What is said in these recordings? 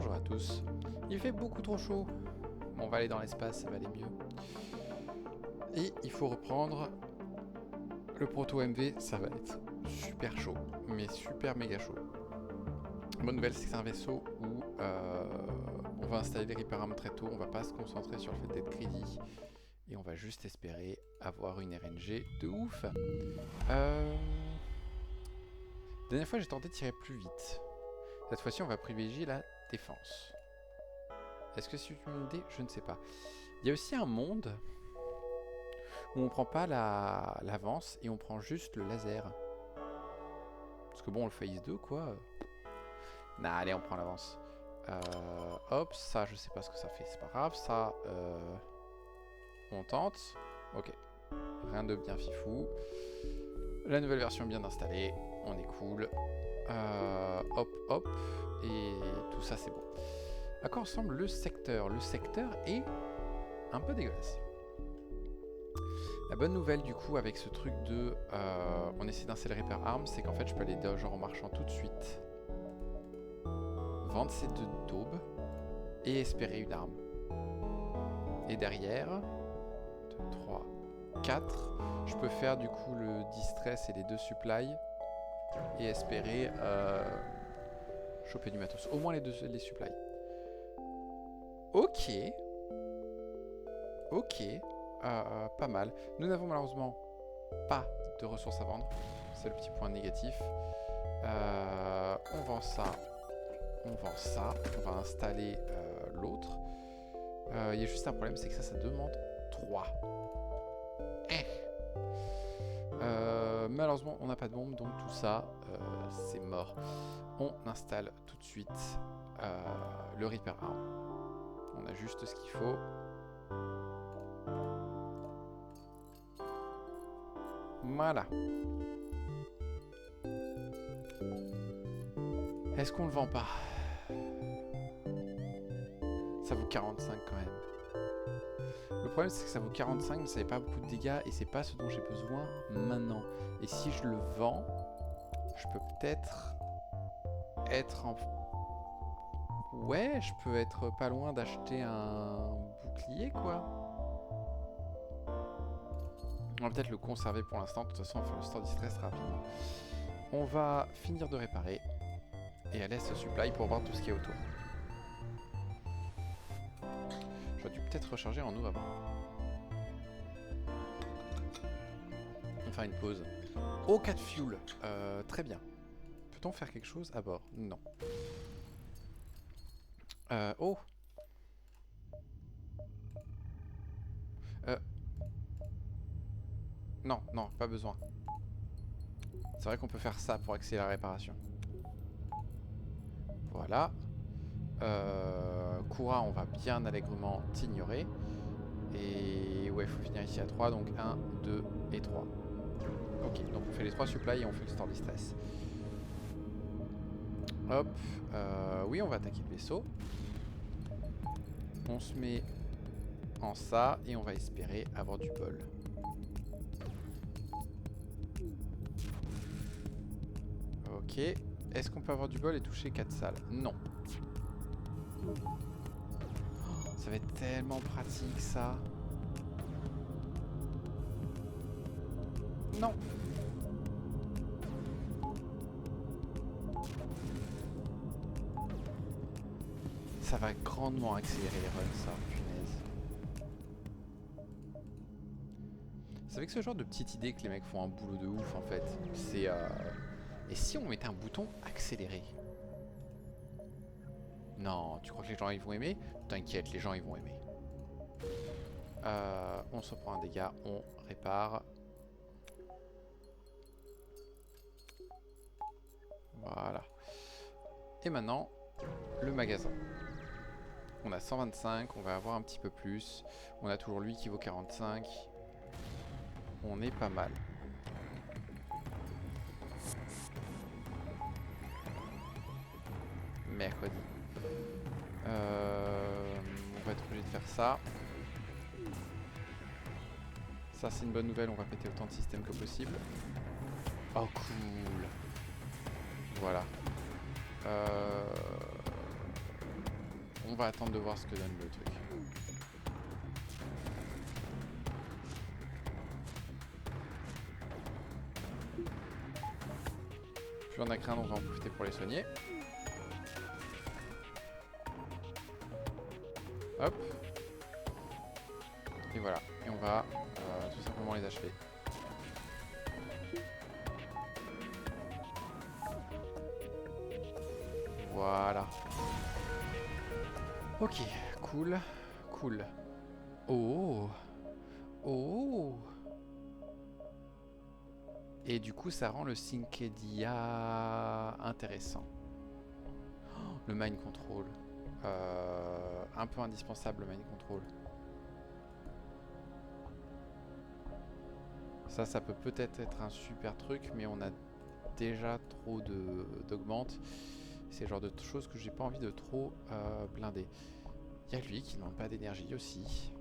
bonjour à tous. Il fait beaucoup trop chaud. Bon, on va aller dans l'espace, ça va aller mieux. Et il faut reprendre le proto MV, ça va être super chaud, mais super méga chaud. Bonne nouvelle, c'est que c'est un vaisseau où on va installer des Reaper Arms très tôt, on va pas se concentrer sur le fait d'être greedy, et on va juste espérer avoir une RNG de ouf. La dernière fois, j'ai tenté de tirer plus vite. Cette fois-ci, on va privilégier la défense. Est-ce que c'est une idée? Je ne sais pas. Il y a aussi un monde où on prend pas l'avance et on prend juste le laser. Parce que bon, on le phase 2 quoi. Nah, allez, on prend l'avance. Hop, ça, je sais pas ce que ça fait, c'est pas grave. Ça, on tente. Ok. Rien de bien fifou. La nouvelle version bien installée. On est cool. Hop, hop. Et tout ça, c'est bon. À quoi ressemble le secteur? Le secteur est un peu dégueulasse. La bonne nouvelle du coup avec ce truc de on essaie d'installer Reaper Arms, c'est qu'en fait je peux aller genre en marchant tout de suite, vendre ces deux daubes et espérer une arme. Et derrière, 2, 3, 4, je peux faire du coup le distress et les deux supplies et espérer choper du matos. Au moins les supplies. Ok. Ok. Pas mal. Nous n'avons malheureusement pas de ressources à vendre. C'est le petit point négatif. On vend ça. On vend ça. On va installer l'autre. Il y a juste un problème, c'est que ça demande 3. Malheureusement, on n'a pas de bombe, donc tout ça, c'est mort. On installe tout de suite le Reaper Arm. On a juste ce qu'il faut. Voilà. Est-ce qu'on le vend pas? Ça vaut 45 quand même. Le problème c'est que ça vaut 45 mais ça fait pas beaucoup de dégâts et c'est pas ce dont j'ai besoin maintenant. Et si je le vends, je peux peut-être être en... Ouais, je peux être pas loin d'acheter un bouclier quoi. On va peut-être le conserver pour l'instant, de toute façon on va faire le store distress rapidement. On va finir de réparer et aller se supply pour voir tout ce qu'il y a autour. J'aurais dû peut-être recharger en eau avant. On va faire une pause. Oh, 4 fuel. Très bien. Peut-on faire quelque chose à bord? Non. Oh. Non, non, pas besoin. C'est vrai qu'on peut faire ça pour accélérer la réparation. Voilà. Kura, on va bien allègrement t'ignorer. Et ouais, il faut finir ici à 3. Donc 1, 2 et 3. Ok, donc on fait les 3 supplies et on fait le store distress. Hop. Oui, on va attaquer le vaisseau. On se met en ça et on va espérer avoir du bol. Ok. Est-ce qu'on peut avoir du bol et toucher 4 salles? Non. Ça va être tellement pratique ça. Non. Ça va grandement accélérer les runs ça, punaise. C'est avec ce genre de petite idée que les mecs font un boulot de ouf en fait. C'est Et si on mettait un bouton accéléré? Non, tu crois que les gens ils vont aimer? T'inquiète, les gens ils vont aimer. On se prend un dégât, on répare. Voilà. Et maintenant, le magasin. On a 125, on va avoir un petit peu plus. On a toujours lui qui vaut 45. On est pas mal. Mercredi. On va être obligé de faire ça. Ça c'est une bonne nouvelle, on va péter autant de systèmes que possible. Oh cool. Voilà. On va attendre de voir ce que donne le truc. Plus on a craint, on va en profiter pour les soigner. Hop. Et voilà. Et on va tout simplement les achever. Voilà. Ok, cool, cool. Oh, oh. Et du coup, ça rend le Synkedia intéressant. Oh, le mind control. Un peu indispensable, le mind control. Ça peut peut-être être un super truc, mais on a déjà trop d'augmente. C'est le genre de choses que j'ai pas envie de trop blinder. Il y a lui qui ne demande pas d'énergie aussi.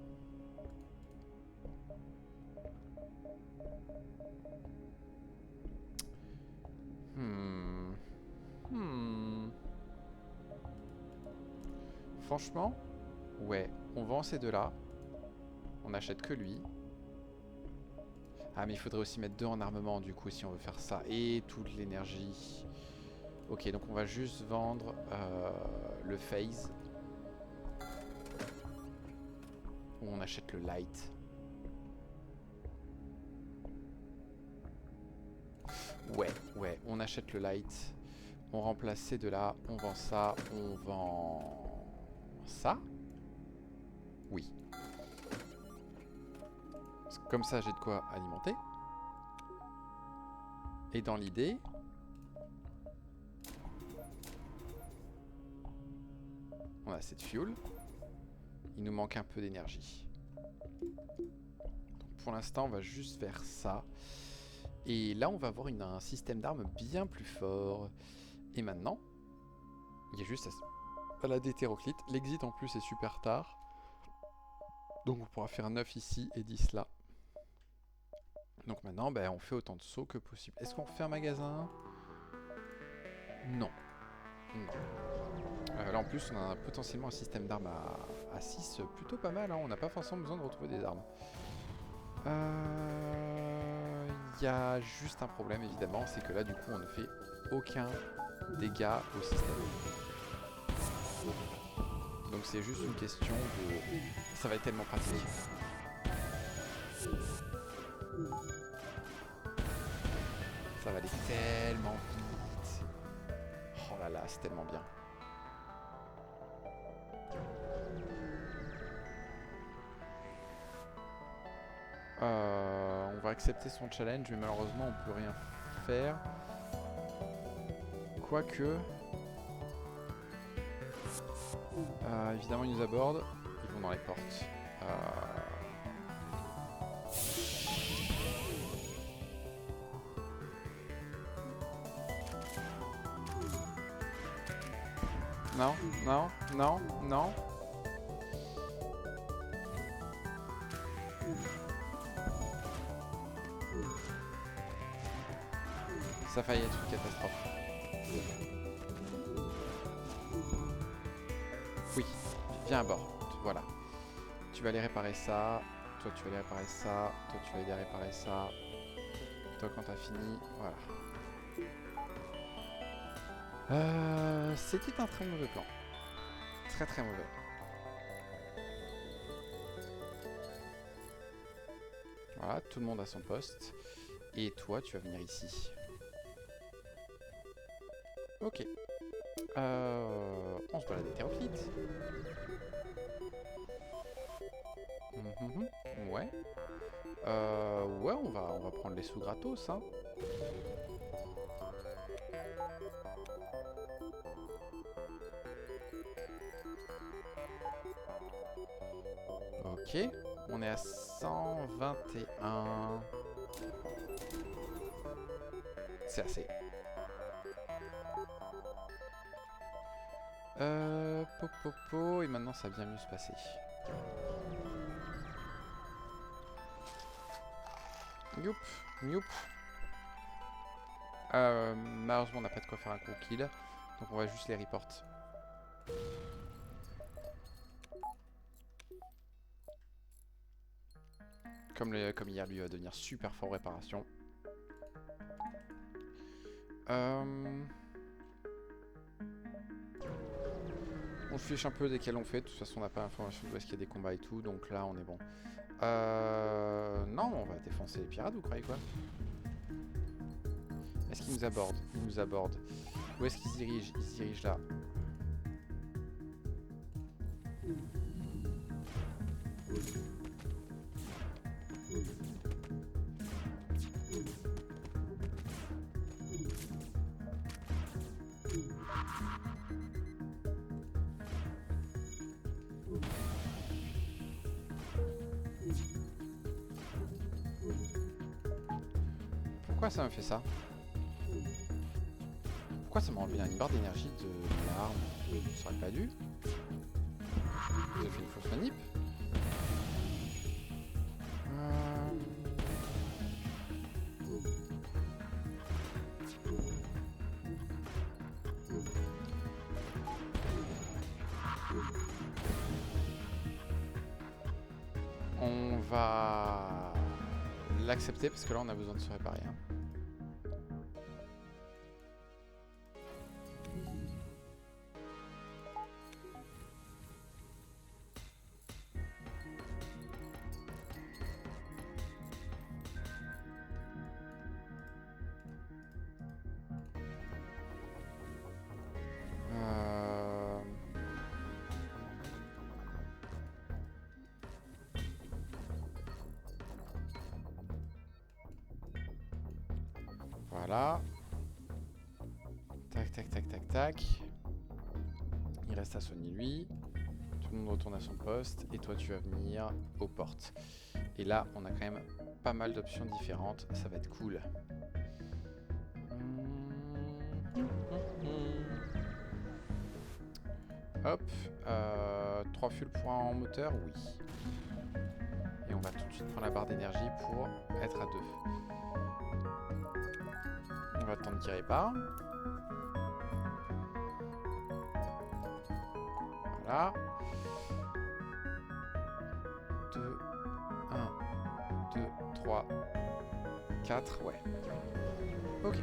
Franchement, ouais, on vend ces deux-là. On n'achète que lui. Ah, mais il faudrait aussi mettre 2 en armement du coup si on veut faire ça. Et toute l'énergie. Ok, donc on va juste vendre le phase. Ou on achète le light. Ouais, on achète le light. On remplace ces deux-là. On vend ça. On vend ça. Oui. Comme ça, j'ai de quoi alimenter. Et dans l'idée... on a assez de fuel. Il nous manque un peu d'énergie. Pour l'instant, on va juste faire ça. Et là, on va avoir un système d'armes bien plus fort. Et maintenant, il y a juste à la d'hétéroclite. L'exit en plus est super tard. Donc on pourra faire 9 ici et 10 là. Donc maintenant, ben, on fait autant de sauts que possible. Est-ce qu'on refait un magasin? Non. Non. Là en plus, on a potentiellement un système d'armes à 6 plutôt pas mal. Hein. On n'a pas forcément besoin de retrouver des armes. Il y a juste un problème évidemment, c'est que là du coup on ne fait aucun dégât au système. Donc c'est juste une question de... ça va être tellement pratique. Ça va aller tellement vite. Oh là là, c'est tellement bien. On va accepter son challenge, mais malheureusement on peut rien faire. Quoique... évidemment ils nous abordent, ils vont dans les portes. Non, non, non, non. Ça a failli être une catastrophe. Oui, viens à bord. Voilà. Tu vas aller réparer ça. Toi, tu vas aller réparer ça. Toi, tu vas aller réparer ça. Toi, quand t'as fini, voilà. C'était un très mauvais plan. Très très mauvais. Voilà, tout le monde a son poste. Et toi, tu vas venir ici. Ok. On se balade hétéroclite. Ouais. Ouais, on va prendre les sous gratos, hein. Ok, on est à 121. C'est assez. Popopo, et maintenant ça va bien mieux se passer. Youp, youp. Malheureusement on n'a pas de quoi faire un gros kill, donc on va juste les report. Comme hier, lui va devenir super fort en réparation. On se fiche un peu desquels on fait. De toute façon, on n'a pas l'information d'où est-ce qu'il y a des combats et tout. Donc là, on est bon. Non, on va défoncer les pirates, vous croyez quoi? Est-ce qu'ils nous abordent? Ils nous abordent. Où est-ce qu'ils se dirigent? Ils se dirigent là. Pourquoi ça me fait ça? Pourquoi ça m'a enlevé une barre d'énergie de l'arme? Ça aurait pas dû. J'ai fait une fausse manip. On va l'accepter parce que là on a besoin de se réparer. Hein. Voilà. Tac, tac, tac, tac, tac. Il reste à soigner lui. Tout le monde retourne à son poste. Et toi, tu vas venir aux portes. Et là, on a quand même pas mal d'options différentes. Ça va être cool. Hop. 3 fuel pour un moteur, oui. Et on va tout de suite prendre la barre d'énergie pour être à 2. On va attendre qu'il répare. Voilà. 2, 1, 2, 3, 4, ouais. Ok.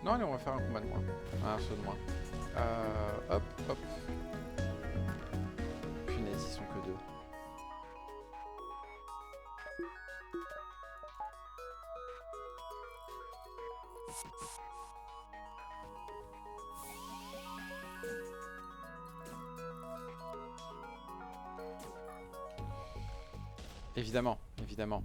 Non, allez, on va faire un combat de moins. Un saut de moins. Hop, hop. Punaise, ils sont que 2. Évidemment, évidemment.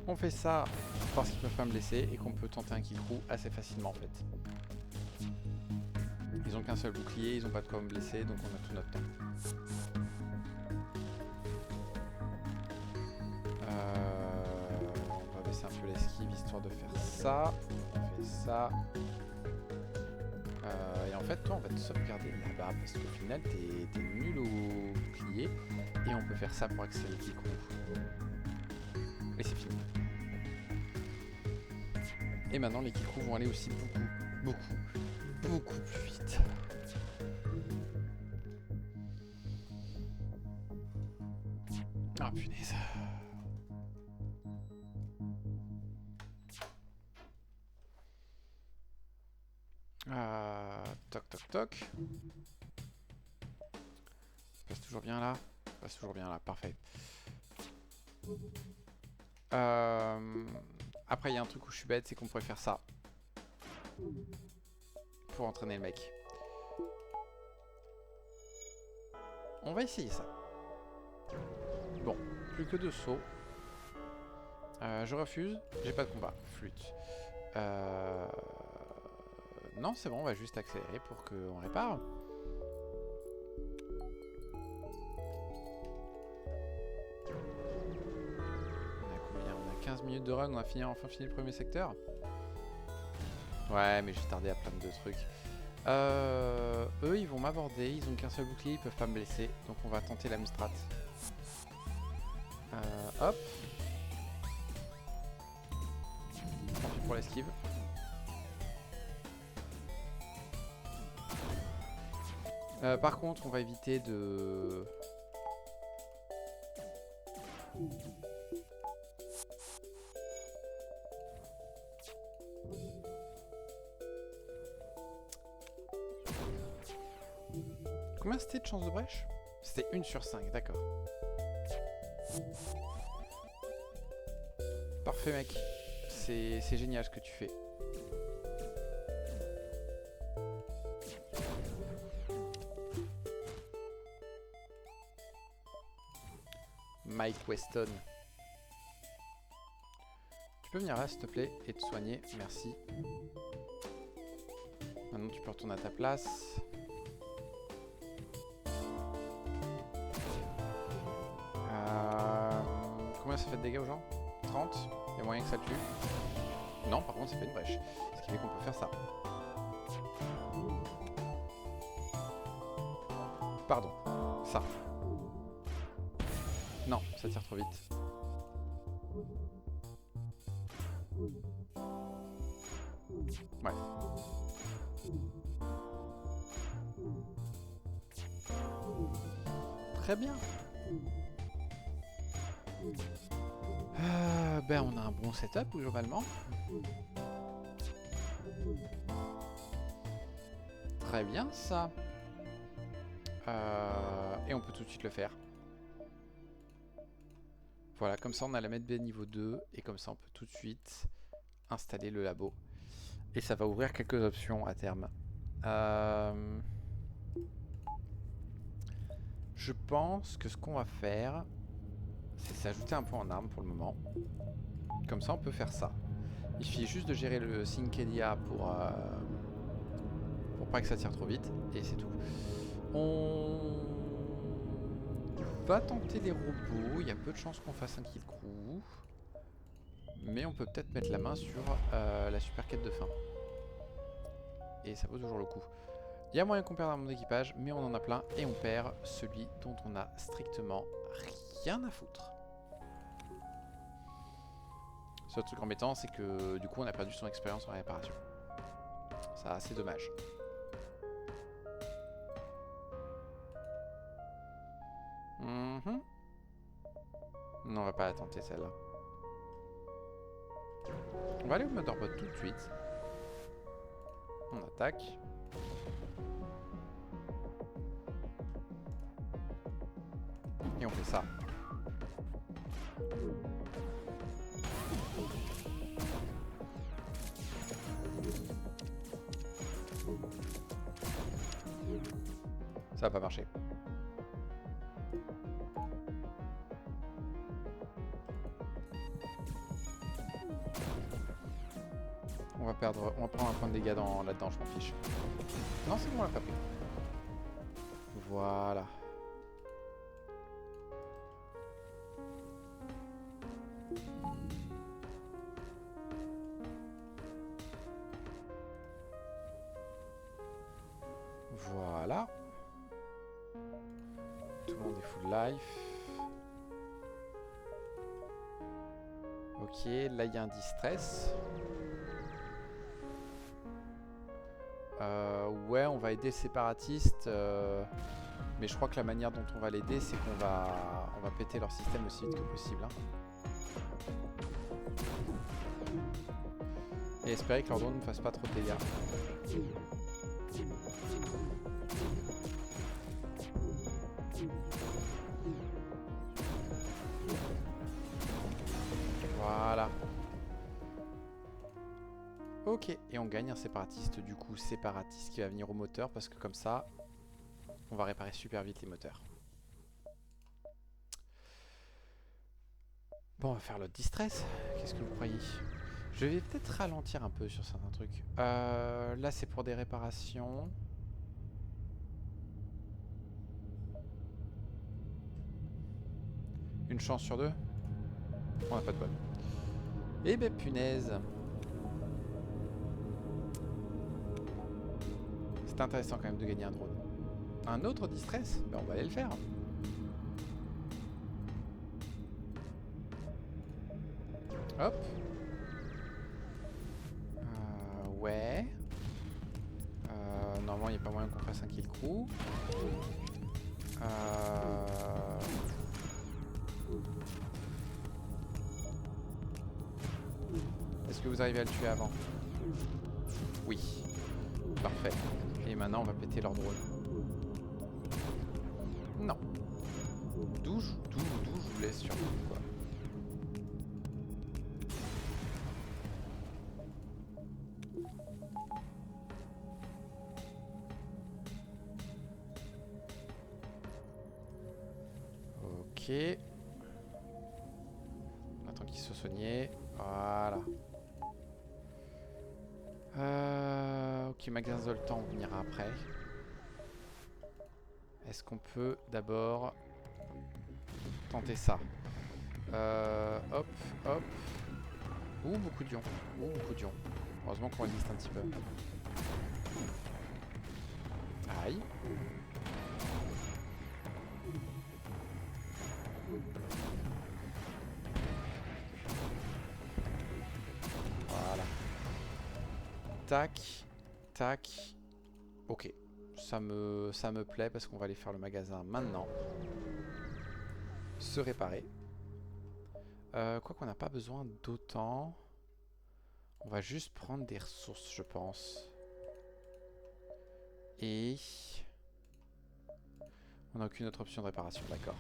On fait ça parce qu'ils peuvent pas me blesser et qu'on peut tenter un kill crew assez facilement en fait. Ils ont qu'un seul bouclier, ils ont pas de quoi me blesser, donc on a tout notre temps. On va baisser un peu l'esquive histoire de faire ça. On fait ça. Et en fait, toi, on va te sauvegarder là-bas parce qu'au final, t'es nul au bouclier. Et on peut faire ça pour accélérer le kill crew. Et c'est fini. Et maintenant, les kill crew vont aller aussi beaucoup plus vite. Ah punaise. Toc toc toc. Ça passe toujours bien là. Ça passe toujours bien là, parfait. Après il y a un truc où je suis bête, c'est qu'on pourrait faire ça. Pour entraîner le mec. On va essayer ça. Bon, plus que 2 sauts. Je refuse, j'ai pas de combat. Flûte. Non, c'est bon, on va juste accélérer pour qu'on répare. On a combien? On a 15 minutes de run, on a enfin fini le premier secteur. Ouais, mais j'ai tardé à plein de trucs. Eux, ils vont m'aborder, ils ont qu'un seul bouclier, ils peuvent pas me blesser. Donc on va tenter la strat. Hop. pour l'esquive. Par contre, on va éviter de... Combien c'était de chance de brèche? C'était 1 sur 5, d'accord. Parfait mec, c'est génial ce que tu fais. Mike Weston. Tu peux venir là s'il te plaît et te soigner, merci. Maintenant tu peux retourner à ta place. Combien ça fait de dégâts aux gens? 30? Il y a moyen que ça le tue? Non, par contre ça fait une brèche. Ce qui fait qu'on peut faire ça. Pardon, ça. Non, ça tire trop vite. Ouais. Très bien. Ben on a un bon setup globalement. Très bien ça. Et on peut tout de suite le faire. Voilà, comme ça on a la medbay niveau 2 et comme ça on peut tout de suite installer le labo. Et ça va ouvrir quelques options à terme. Je pense que ce qu'on va faire, c'est s'ajouter un point en arme pour le moment. Comme ça on peut faire ça. Il suffit juste de gérer le Synkedia pour pas que ça tire trop vite. Et c'est tout. On va tenter les robots. Il y a peu de chances qu'on fasse un kill crew. Mais on peut peut-être mettre la main sur la super quête de fin. Et ça vaut toujours le coup. Il y a moyen qu'on perde un monde d'équipage, mais on en a plein. Et on perd celui dont on a strictement rien à foutre. Ce truc embêtant, c'est que du coup on a perdu son expérience en réparation. Ça, c'est dommage. Non, on va pas la tenter celle-là. On va aller au motorbot tout de suite. On attaque. Et on fait ça. Ça va pas marcher. On va perdre, on va prendre un point de dégâts là-dedans, je m'en fiche. Non, c'est bon, on l'a pas pris. Voilà. Voilà. Tout le monde est full life. Ok, là il y a un distress. Ouais, on va aider le séparatiste. Mais je crois que la manière dont on va l'aider, c'est qu'on va péter leur système aussi vite que possible. Hein. Et espérer que leur drone ne fasse pas trop de dégâts. Voilà. Ok, et on gagne un séparatiste du coup, séparatiste qui va venir au moteur parce que comme ça, on va réparer super vite les moteurs. Bon, on va faire le distress. Qu'est-ce que vous croyez? Je vais peut-être ralentir un peu sur certains trucs. Là, c'est pour des réparations. Une chance sur deux? On n'a pas de bol. Eh ben punaise. C'est intéressant quand même de gagner un drone. Un autre distress? Ben on va aller le faire. Hop. Ouais. Normalement, il n'y a pas moyen qu'on fasse un kill crew. Est-ce que vous arrivez à le tuer avant? Oui. Parfait. Et maintenant, on va péter leur drone. Non. D'où je vous laisse sur vous, quoi. Ok. On attend qu'ils se soignent. Voilà. Ok, magasin Zoltan, on venira après. Est-ce qu'on peut d'abord tenter ça? Hop, hop. Ouh, beaucoup d'ions. Ouh, beaucoup d'ions. Heureusement qu'on résiste un petit peu. Aïe. Voilà. Tac, tac. Ok. Ça me plaît parce qu'on va aller faire le magasin maintenant. Se réparer. Quoi qu'on n'a pas besoin d'autant. On va juste prendre des ressources, je pense. Et... on n'a aucune autre option de réparation, d'accord.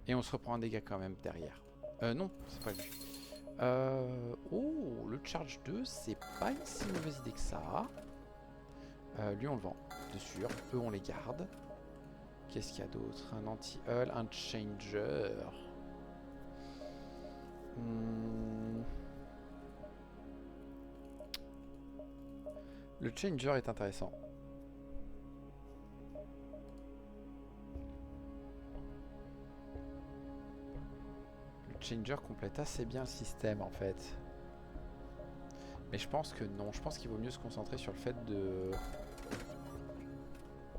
Et on se reprend un dégât quand même derrière. Non, c'est pas vu. Oh, le charge 2, c'est pas une si mauvaise idée que ça. Lui, on le vend, de sûr. Eux, on les garde. Qu'est-ce qu'il y a d'autre? Un anti-hull, un changer. Le changer est intéressant. Le changer complète assez bien le système en fait. Mais je pense que non. Je pense qu'il vaut mieux se concentrer sur le fait de...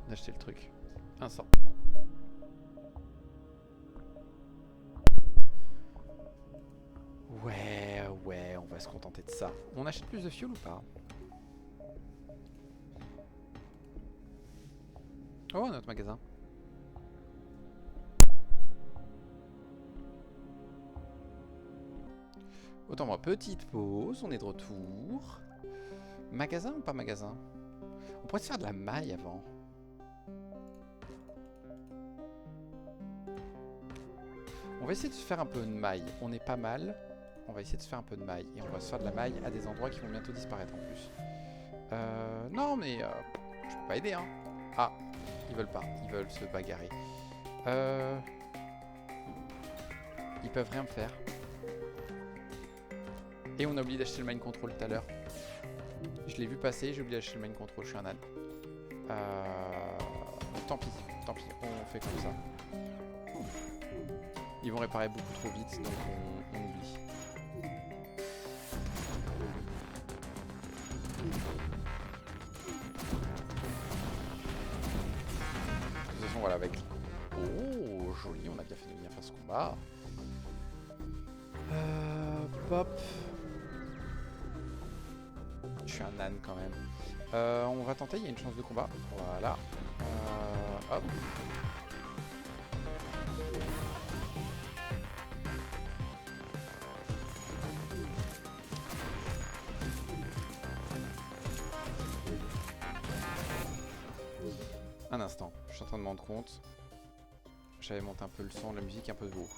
d'acheter le truc. Un sang. Ouais, on va se contenter de ça. On achète plus de fuel ou pas? Oh, notre magasin. Autant moi, petite pause, on est de retour. Magasin ou pas magasin? On pourrait se faire de la maille avant. On va essayer de se faire un peu de maille. On est pas mal. On va essayer de se faire un peu de maille. Et on va se faire de la maille à des endroits qui vont bientôt disparaître en plus. Non mais... je peux pas aider hein. Ah, ils veulent pas. Ils veulent se bagarrer. Ils peuvent rien me faire. Et on a oublié d'acheter le mind control tout à l'heure. Je l'ai vu passer, j'ai oublié d'acheter le mind control, je suis un âne. Tant pis, on fait comme ça. Ils vont réparer beaucoup trop vite, donc on oublie. De toute façon, voilà, avec... oh, joli, on a bien fait de venir faire ce combat. Pop. Je suis un âne quand même. On va tenter, il y a une chance de combat. Voilà. Hop. Un instant, je suis en train de me rendre compte. J'avais monté un peu le son de la musique un peu de haut.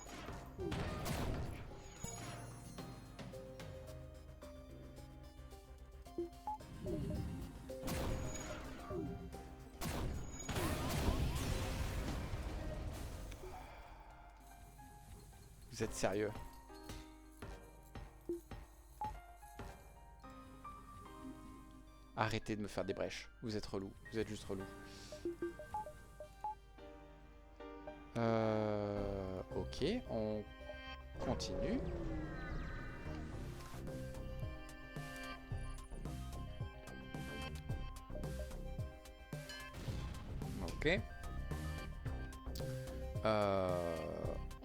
Vous êtes sérieux? Arrêtez de me faire des brèches. Vous êtes relou. Vous êtes juste relou. Ok, on continue. Ok.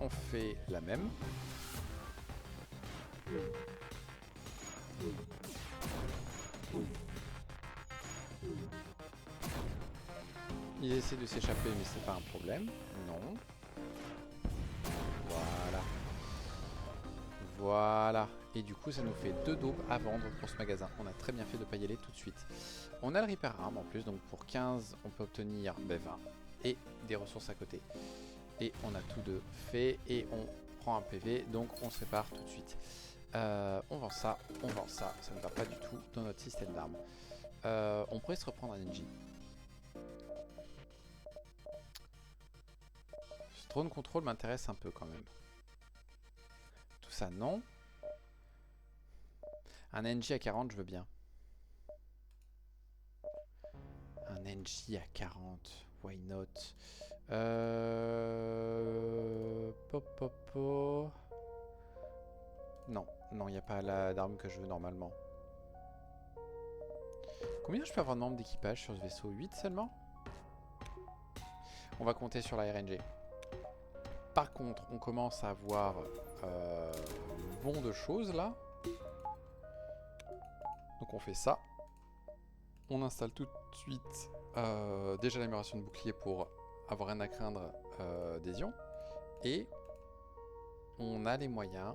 On fait la même. Ils essaient de s'échapper, mais c'est pas un problème. Non. Voilà. Voilà. Et du coup, ça nous fait 2 daubes à vendre pour ce magasin. On a très bien fait de pas y aller tout de suite. On a le Reaper Arm en plus, donc pour 15, on peut obtenir 20 et des ressources à côté. Et on a tout de fait et on prend un PV, donc on se répare tout de suite. On vend ça, ça ne va pas du tout dans notre système d'armes. On pourrait se reprendre un NG. Ce drone control m'intéresse un peu quand même. Tout ça non. Un NG à 40 je veux bien. Un NG à 40, why not? Popopo. Non, non, il n'y a pas d'arme que je veux normalement. Combien je peux avoir de membres d'équipage sur ce vaisseau? 8 seulement? On va compter sur la RNG. Par contre, on commence à avoir bon de choses là. Donc on fait ça. On installe tout de suite déjà l'amélioration de bouclier pour avoir rien à craindre des ions. Et on a les moyens.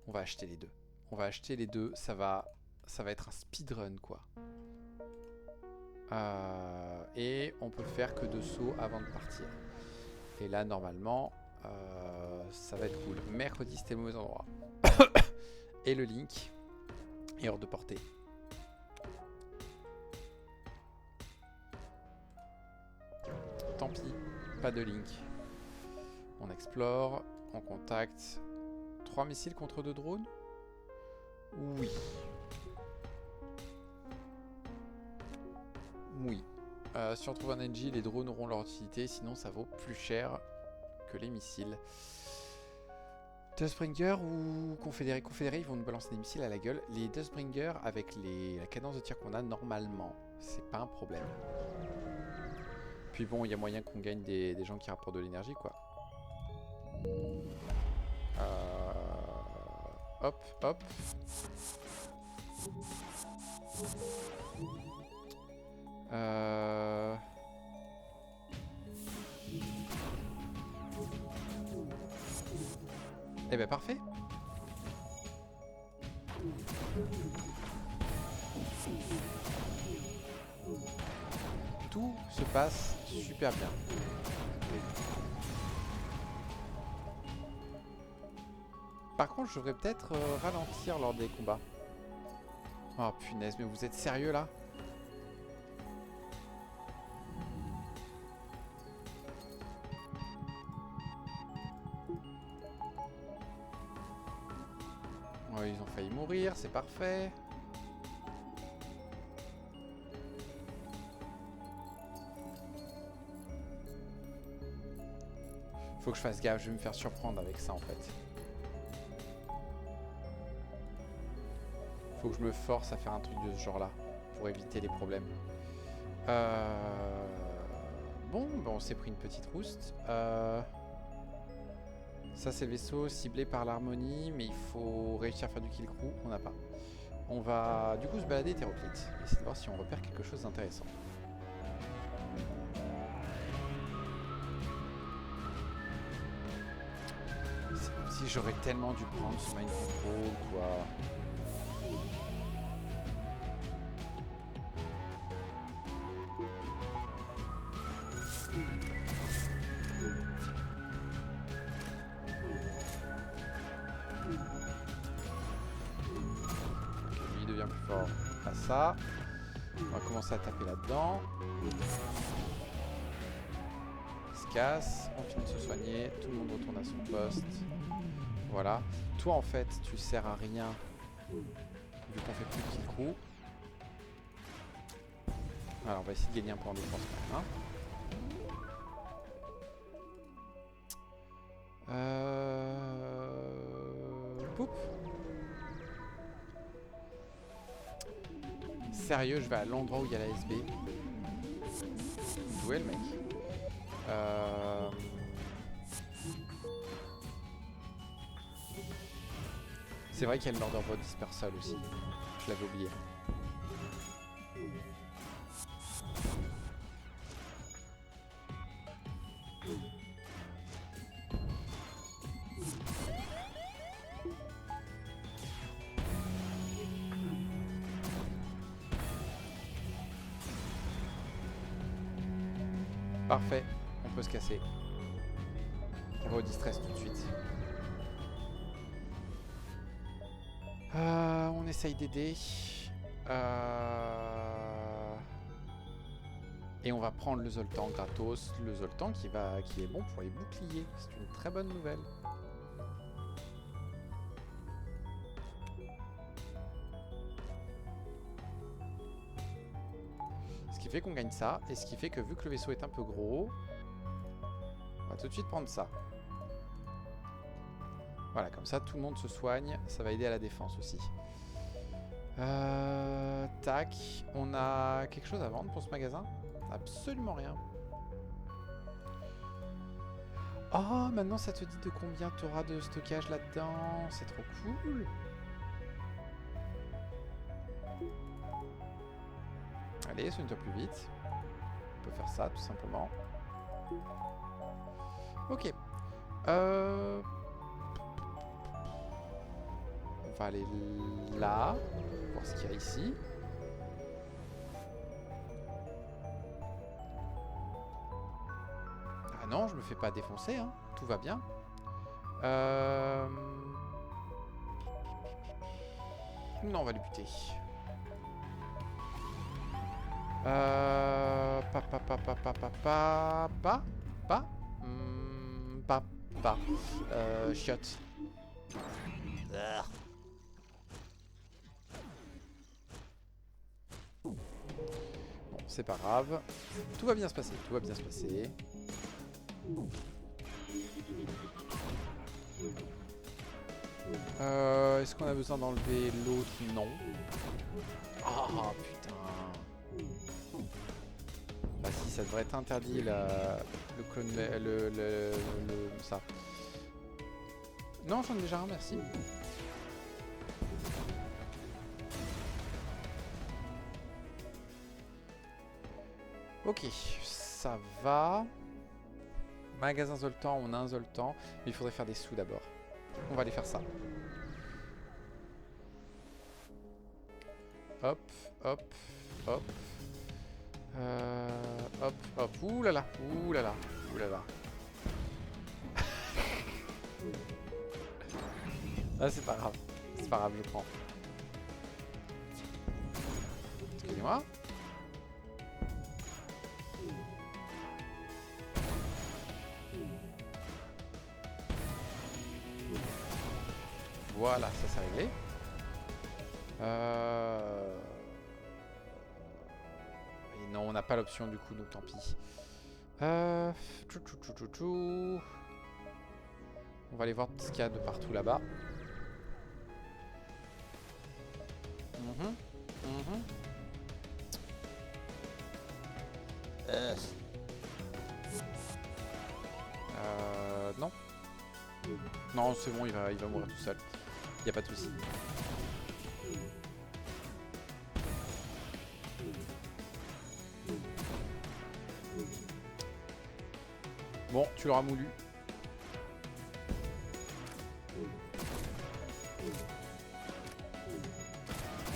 On va acheter les deux. On va acheter les deux. Ça va être un speedrun quoi. Et on peut faire que 2 sauts avant de partir. Et là normalement ça va être cool. Mercredi c'était le mauvais endroit. Et le link est hors de portée. Tant pis, pas de link. On explore, on contacte. 3 missiles contre 2 drones? Oui. Oui. Si on trouve un NG, les drones auront leur utilité, sinon ça vaut plus cher que les missiles. Dustbringer ou Confédérés? Confédérés, ils vont nous balancer des missiles à la gueule. Les Dustbringer, avec la cadence de tir qu'on a, normalement, c'est pas un problème. Puis bon, il y a moyen qu'on gagne des gens qui rapportent de l'énergie, quoi. Hop, hop. Eh ben parfait. Tout se passe super bien. Par contre, je devrais peut-être ralentir lors des combats. Oh punaise, mais vous êtes sérieux là? Ouais, ils ont failli mourir, c'est parfait. Faut que je fasse gaffe, je vais me faire surprendre avec ça en fait. Faut que je me force à faire un truc de ce genre là pour éviter les problèmes. Bon, on s'est pris une petite rouste. Ça c'est le vaisseau ciblé par l'harmonie, mais il faut réussir à faire du kill crew, on n'a pas. On va du coup se balader hétéroclite, essayer de voir si on repère quelque chose d'intéressant. Si j'aurais tellement dû prendre ce mind control quoi. Ça. On va commencer à taper là-dedans. Il se casse, on finit de se soigner, tout le monde retourne à son poste. Voilà. Toi en fait, tu sers à rien vu qu'on fait plus de kill crew. Alors on va essayer de gagner un point de défense quand même. Poup. Sérieux, je vais à l'endroit où il y a la SB. Où est le mec? C'est vrai qu'il y a le Murder Bot dispersal aussi. Je l'avais oublié. Parfait, on peut se casser. On va au distress tout de suite. On essaye d'aider. Et on va prendre le Zoltan gratos. Le Zoltan qui est bon pour les boucliers. C'est une très bonne nouvelle. Ce qui fait qu'on gagne ça. Et ce qui fait que vu que le vaisseau est un peu gros, on va tout de suite prendre ça. Voilà, comme ça tout le monde se soigne. Ça va aider à la défense aussi. Tac. On a quelque chose à vendre pour ce magasin? Absolument rien. Oh, maintenant ça te dit de combien tu auras de stockage là-dedans. C'est trop cool. Allez, soigne-toi plus vite. On peut faire ça tout simplement. Ok. On va aller là. Voir ce qu'il y a ici. Ah non, je me fais pas défoncer, hein. Tout va bien. Non, on va lui buter. Chiotte. Bon, c'est pas grave. Tout va bien se passer, tout va bien se passer. Est-ce qu'on a besoin d'enlever l'autre? Non. Ah putain. Bah si, ça devrait être interdit le clone, ça. Non, j'en ai déjà un, merci. Ok, ça va. Magasin Zoltan, on a un Zoltan, mais il faudrait faire des sous d'abord. On va aller faire ça. Hop, hop, hop. Hop, hop. Ouh là là, ouh là là, ouh là là. Ah, c'est pas grave. C'est pas grave, je prends. Excusez-moi. Voilà, ça c'est réglé. Et non, on n'a pas l'option du coup, donc tant pis. On va aller voir ce qu'il y a de partout là-bas. Non. Non, c'est bon, il va mourir tout seul. Y a pas de souci. Bon, tu l'auras moulu.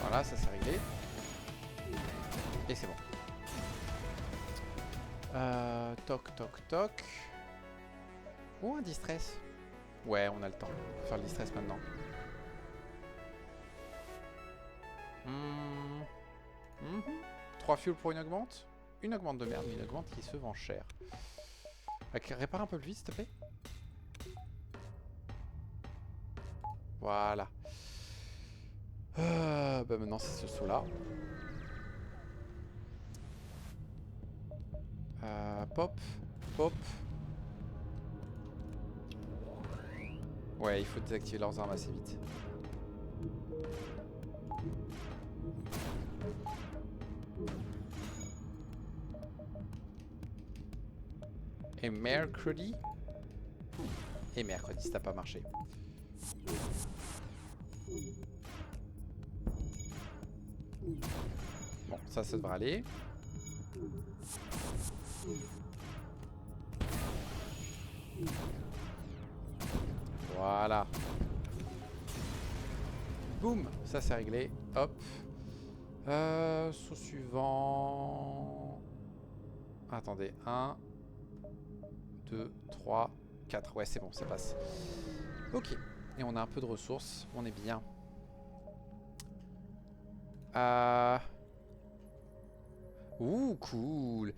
Voilà, ça c'est réglé. Et c'est bon. Toc, toc, toc. Oh, un distress. Ouais, on a le temps. On va faire le distress maintenant. 3 fuel pour une augmente. Une augmente de merde, mais une augmente qui se vend cher. Répare un peu le vide, s'il te plaît. Voilà. Bah maintenant, c'est ce saut-là. Pop, pop. Ouais, il faut désactiver leurs armes assez vite. Et mercredi. Et mercredi, ça n'a pas marché. Bon, ça devrait aller. Voilà. Boum, ça c'est réglé. Hop. Saut suivant. Attendez, 1, 2, 3, 4. Ouais, c'est bon, ça passe. Ok. Et on a un peu de ressources. On est bien. Ouh, cool.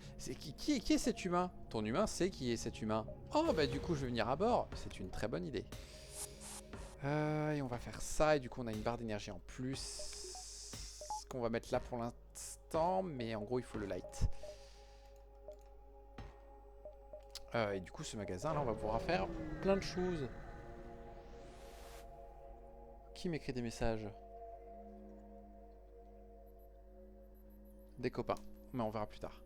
Qui est cet humain? Ton humain sait qui est cet humain. Oh, bah du coup, je vais venir à bord. C'est une très bonne idée. Et on va faire ça. Et du coup, on a une barre d'énergie en plus. Qu'on va mettre là pour l'instant. Mais en gros, il faut le light. Et du coup, ce magasin, là, on va pouvoir faire plein de choses. Qui m'écrit des messages? Des copains. Mais on verra plus tard.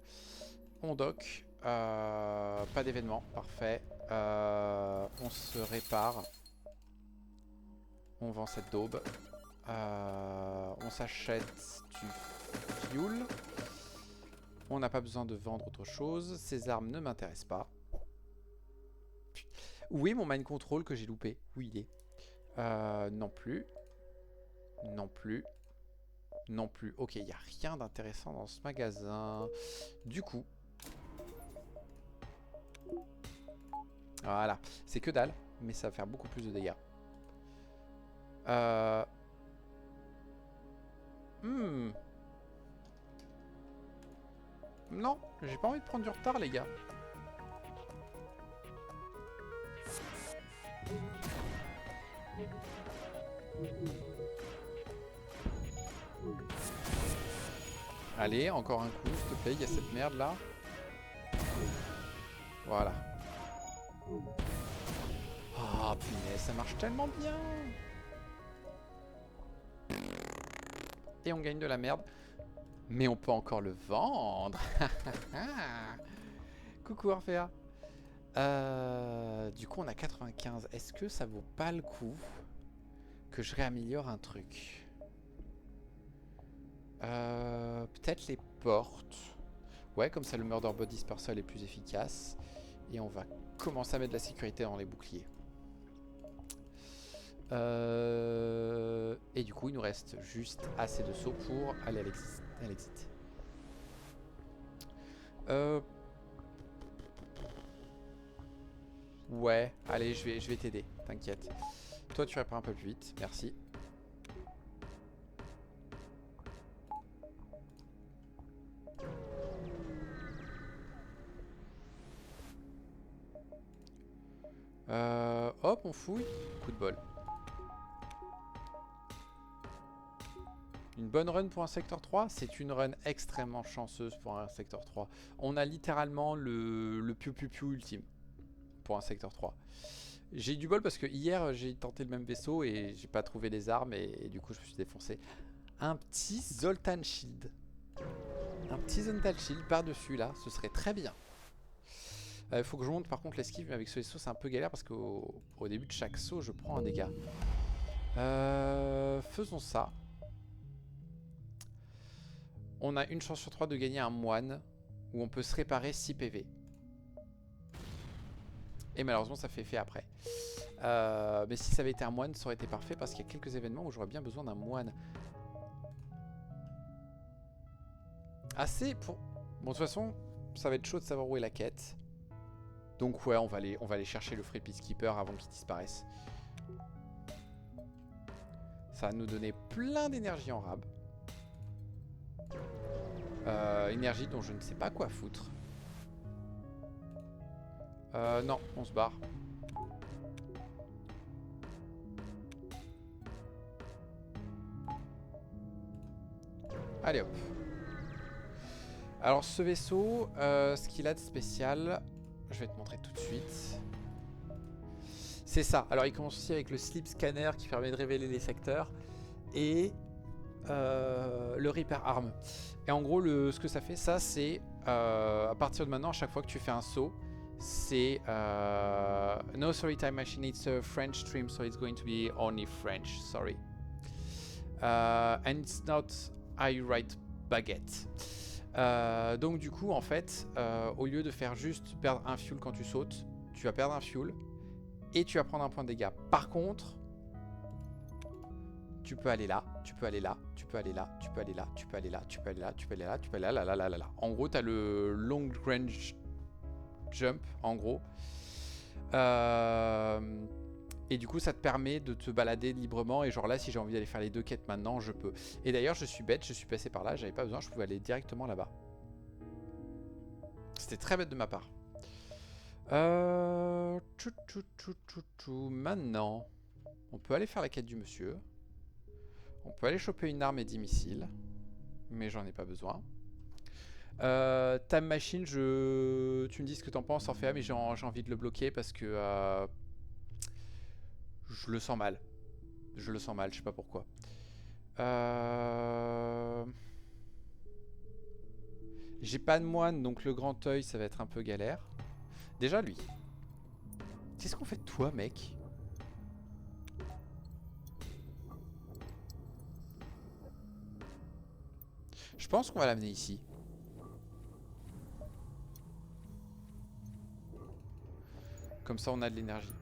On dock. Pas d'événement. Parfait. On se répare. On vend cette daube. On s'achète du fuel. On n'a pas besoin de vendre autre chose. Ces armes ne m'intéressent pas. Où est mon mind control que j'ai loupé? Où il est? Non plus. Non plus. Non plus. Ok, il n'y a rien d'intéressant dans ce magasin. Du coup. Voilà. C'est que dalle. Mais ça va faire beaucoup plus de dégâts. Non, j'ai pas envie de prendre du retard, les gars. Allez, encore un coup, s'il te plaît. Il y a cette merde là. Voilà. Ah, punaise, ça marche tellement bien. Et on gagne de la merde. Mais on peut encore le vendre. Coucou Orphea. Du coup, on a 95. Est-ce que ça vaut pas le coup que je réaméliore un truc? Peut-être les portes. Ouais, comme ça le Murder Body Dispersal est plus efficace. Et on va commencer à mettre de la sécurité dans les boucliers. Et du coup, il nous reste juste assez de sauts pour aller à l'exit. Ouais, allez, je vais t'aider, t'inquiète. Toi, tu répares un peu plus vite, merci. Hop, on fouille. Coup de bol. Une bonne run pour un secteur 3. C'est une run extrêmement chanceuse pour un secteur 3. On a littéralement le piou-piou-piou ultime pour un secteur 3. J'ai eu du bol parce que hier j'ai tenté le même vaisseau et j'ai pas trouvé les armes et du coup je me suis défoncé. Un petit Zoltan Shield. Un petit Zoltan Shield par-dessus là, ce serait très bien. Il faut que je monte par contre l'esquive, mais avec ce vaisseau c'est un peu galère parce qu'au début de chaque saut je prends un dégât. Faisons ça. On a une chance sur 3 de gagner un moine où on peut se réparer 6 PV. Et malheureusement ça fait effet après. Mais si ça avait été un moine ça aurait été parfait parce qu'il y a quelques événements où j'aurais bien besoin d'un moine. Assez pour... Bon de toute façon ça va être chaud de savoir où est la quête. Donc ouais on va aller chercher le Free Peacekeeper avant qu'il disparaisse. Ça va nous donner plein d'énergie en rab. Énergie dont je ne sais pas quoi foutre. Non, on se barre. Allez hop. Alors ce vaisseau, ce qu'il a de spécial, je vais te montrer tout de suite. C'est ça. Alors il commence aussi avec le Sleep Scanner qui permet de révéler les secteurs. Et le Repair Arm. Et en gros, ce que ça fait, ça c'est à partir de maintenant, à chaque fois que tu fais un saut, c'est no sorry time machine, it's a French stream, so it's going to be only French, sorry. And it's not I write baguette. Donc du coup, en fait, au lieu de faire juste perdre un fuel quand tu sautes, tu vas perdre un fuel et tu vas prendre un point de dégâts. Par contre, tu peux aller là, tu peux aller là, tu peux aller là, tu peux aller là, tu peux aller là, tu peux aller là, tu peux aller là, tu peux aller là, là, là, là, là. En gros, tu as le long range jump, en gros. Et du coup, ça te permet de te balader librement. Et genre là, si j'ai envie d'aller faire les 2 quêtes maintenant, je peux. Et d'ailleurs, je suis bête, je suis passé par là, j'avais pas besoin, je pouvais aller directement là-bas. C'était très bête de ma part. Maintenant, on peut aller faire la quête du monsieur. On peut aller choper une arme et 10 missiles. Mais j'en ai pas besoin. Time Machine, tu me dis ce que t'en penses, Orphea, mais j'ai envie de le bloquer parce que je le sens mal. Je le sens mal, je sais pas pourquoi. J'ai pas de moine, donc le grand œil, ça va être un peu galère. Déjà, lui. Qu'est-ce qu'on fait de toi, mec? Je pense qu'on va l'amener ici. Comme ça, on a de l'énergie.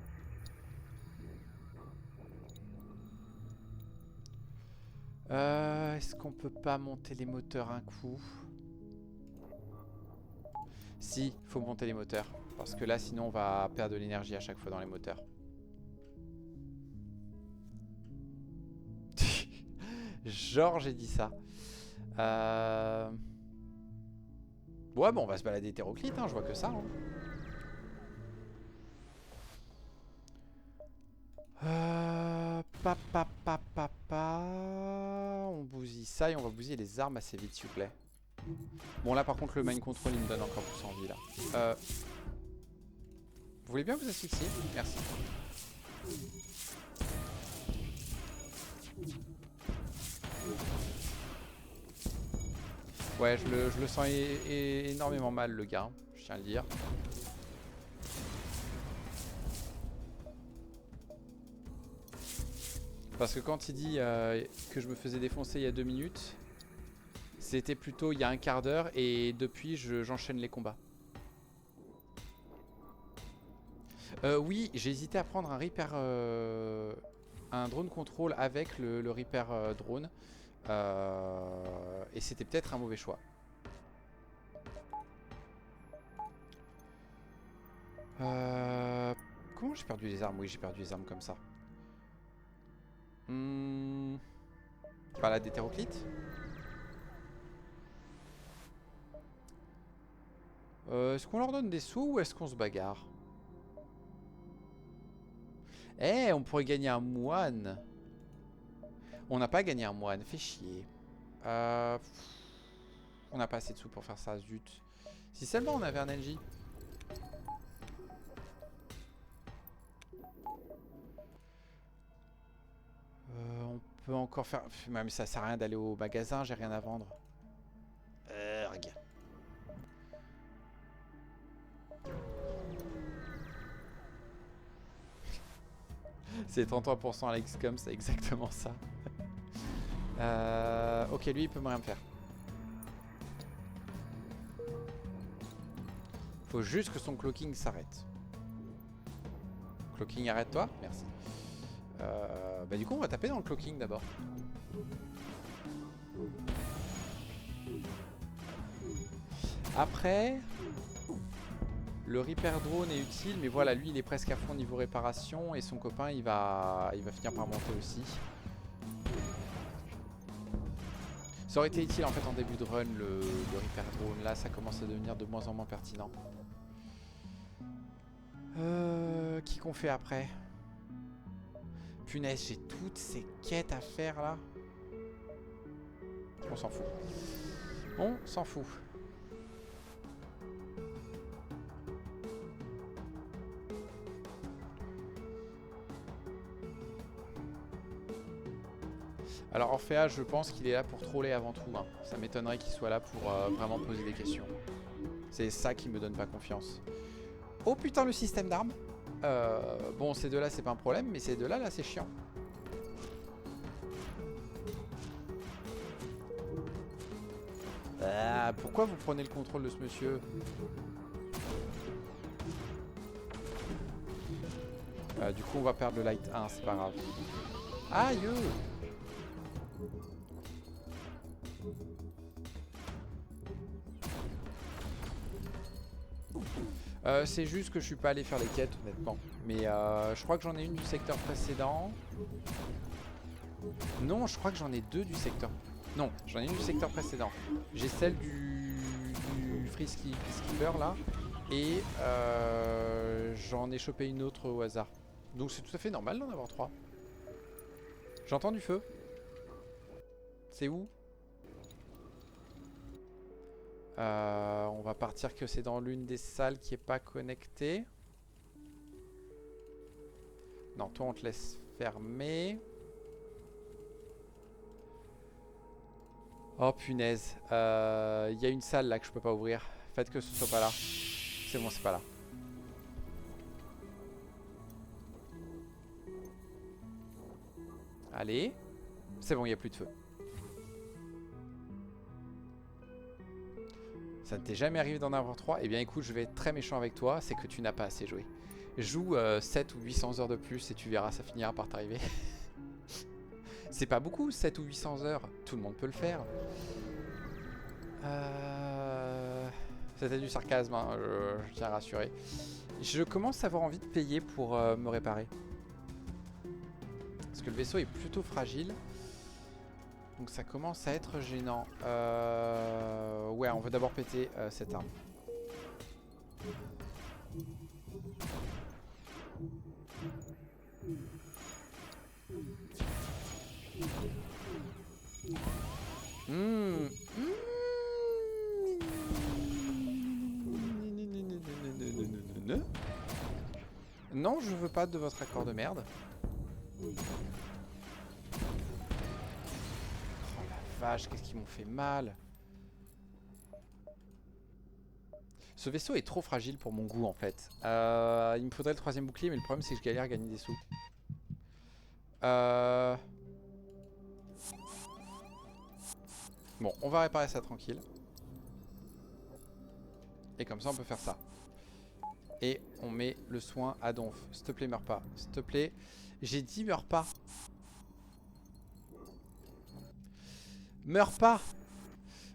Est-ce qu'on peut pas monter les moteurs un coup? Si, faut monter les moteurs. Parce que là, sinon, on va perdre de l'énergie à chaque fois dans les moteurs. Genre, j'ai dit ça. Ouais, bon, on va se balader hétéroclite, hein, je vois que ça. On bousille ça et on va bousiller les armes assez vite, s'il vous plaît. Bon, là, par contre, le mind control, il me donne encore plus envie, là. Vous voulez bien vous asphyxier? Merci. Ouais, je le sens énormément mal, le gars, je tiens à le dire. Parce que quand il dit que je me faisais défoncer il y a 2 minutes, c'était plutôt il y a un quart d'heure et depuis j'enchaîne les combats. Oui, j'ai hésité à prendre un Reaper, un drone control avec le Reaper drone. Et c'était peut-être un mauvais choix. Comment j'ai perdu les armes? Oui, j'ai perdu les armes comme ça. Balade hétéroclite. Est-ce qu'on leur donne des sous ou est-ce qu'on se bagarre? Eh, on pourrait gagner un moine. On n'a pas gagné un moine, fait chier. On n'a pas assez de sous pour faire ça, zut. Si seulement on avait un NJ. On peut encore faire... Mais ça sert à rien d'aller au magasin, j'ai rien à vendre. Regarde. C'est 33% à l'XCOM, c'est exactement ça. Ok, lui il peut rien me faire. Faut juste que son cloaking s'arrête. Cloaking, arrête-toi. Merci. Bah du coup on va taper dans le cloaking d'abord. Après, le Reaper drone est utile, mais voilà, lui il est presque à fond niveau réparation et son copain il va finir par monter aussi. Ça aurait été utile en fait en début de run le Reaper drone, là ça commence à devenir de moins en moins pertinent. Qui qu'on fait après? Punaise, j'ai toutes ces quêtes à faire là. On s'en fout. On s'en fout. Alors Orphea, je pense qu'il est là pour troller avant tout. Hein. Ça m'étonnerait qu'il soit là pour vraiment poser des questions. C'est ça qui me donne pas confiance. Oh putain, le système d'armes. Bon, ces deux-là, c'est pas un problème, mais ces deux-là, là, c'est chiant. Ah, pourquoi vous prenez le contrôle de ce monsieur? Du coup, on va perdre le light 1, c'est pas grave. Aïe! C'est juste que je suis pas allé faire les quêtes, honnêtement. Mais je crois que j'en ai une du secteur précédent. Non, je crois que j'en ai deux du secteur. Non, j'en ai une du secteur précédent. J'ai celle du Freeskipper là. Et j'en ai chopé une autre au hasard. Donc c'est tout à fait normal d'en avoir 3. J'entends du feu. C'est où? On va partir que c'est dans l'une des salles qui est pas connectée. Non, toi on te laisse fermer. Oh punaise. Il y a une salle là que je peux pas ouvrir. Faites que ce soit pas là. C'est bon, c'est pas là. Allez. C'est bon, il n'y a plus de feu. Ça ne t'est jamais arrivé d'en avoir 3? Eh bien écoute, je vais être très méchant avec toi, c'est que tu n'as pas assez joué. Joue 7 ou 800 heures de plus et tu verras, ça finira par t'arriver. C'est pas beaucoup, 7 ou 800 heures. Tout le monde peut le faire. C'était du sarcasme, hein, je tiens à rassurer. Je commence à avoir envie de payer pour me réparer. Parce que le vaisseau est plutôt fragile. Donc ça commence à être gênant. Ouais, on va d'abord péter cette arme. Non, je veux pas de votre accord de merde. Oh la vache, qu'est-ce qu'ils m'ont fait mal. Ce vaisseau est trop fragile pour mon goût en fait. Il me faudrait le 3e bouclier, mais le problème c'est que je galère à gagner des sous. Bon, on va réparer ça tranquille. Et comme ça on peut faire ça. Et on met le soin à Donf. S'il te plaît, meurs pas. S'il te plaît. J'ai dit meurs pas. Meurs pas.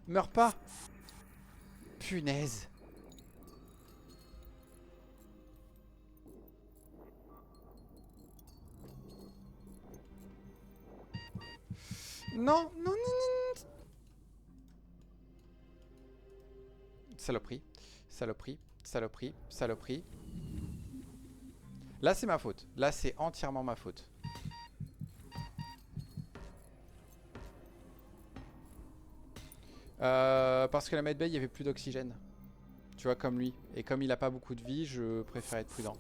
Meurs pas. Punaise. Non, non, non, non. Saloperie. Saloperie. Saloperie. Saloperie. Là, c'est ma faute. Là, c'est entièrement ma faute. Parce que la medbay, il n'y avait plus d'oxygène. Tu vois, comme lui. Et comme il a pas beaucoup de vie, je préfère être prudent.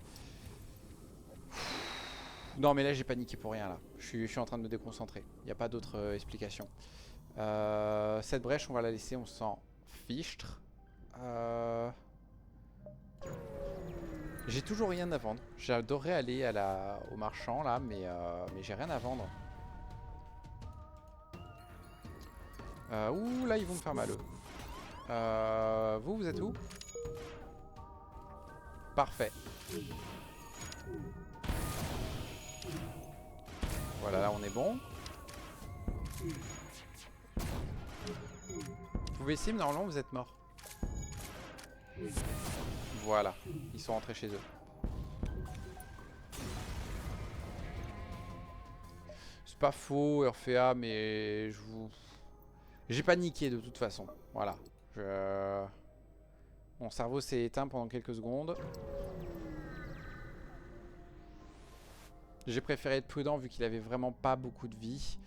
Non, mais là, j'ai paniqué pour rien, là. Je suis en train de me déconcentrer. Il n'y a pas d'autre explication. Cette brèche, on va la laisser. On s'en fichtre. J'ai toujours rien à vendre. J'adorerais aller au marchand, là, mais j'ai rien à vendre. Ouh, là, ils vont me faire mal, eux. Vous êtes où? Parfait. Voilà, là, on est bon. Vous pouvez essayer, mais normalement, vous êtes mort. Voilà, ils sont rentrés chez eux. C'est pas faux, Orphea, mais je vous... J'ai paniqué de toute façon. Voilà. Mon cerveau s'est éteint pendant quelques secondes. J'ai préféré être prudent vu qu'il avait vraiment pas beaucoup de vie.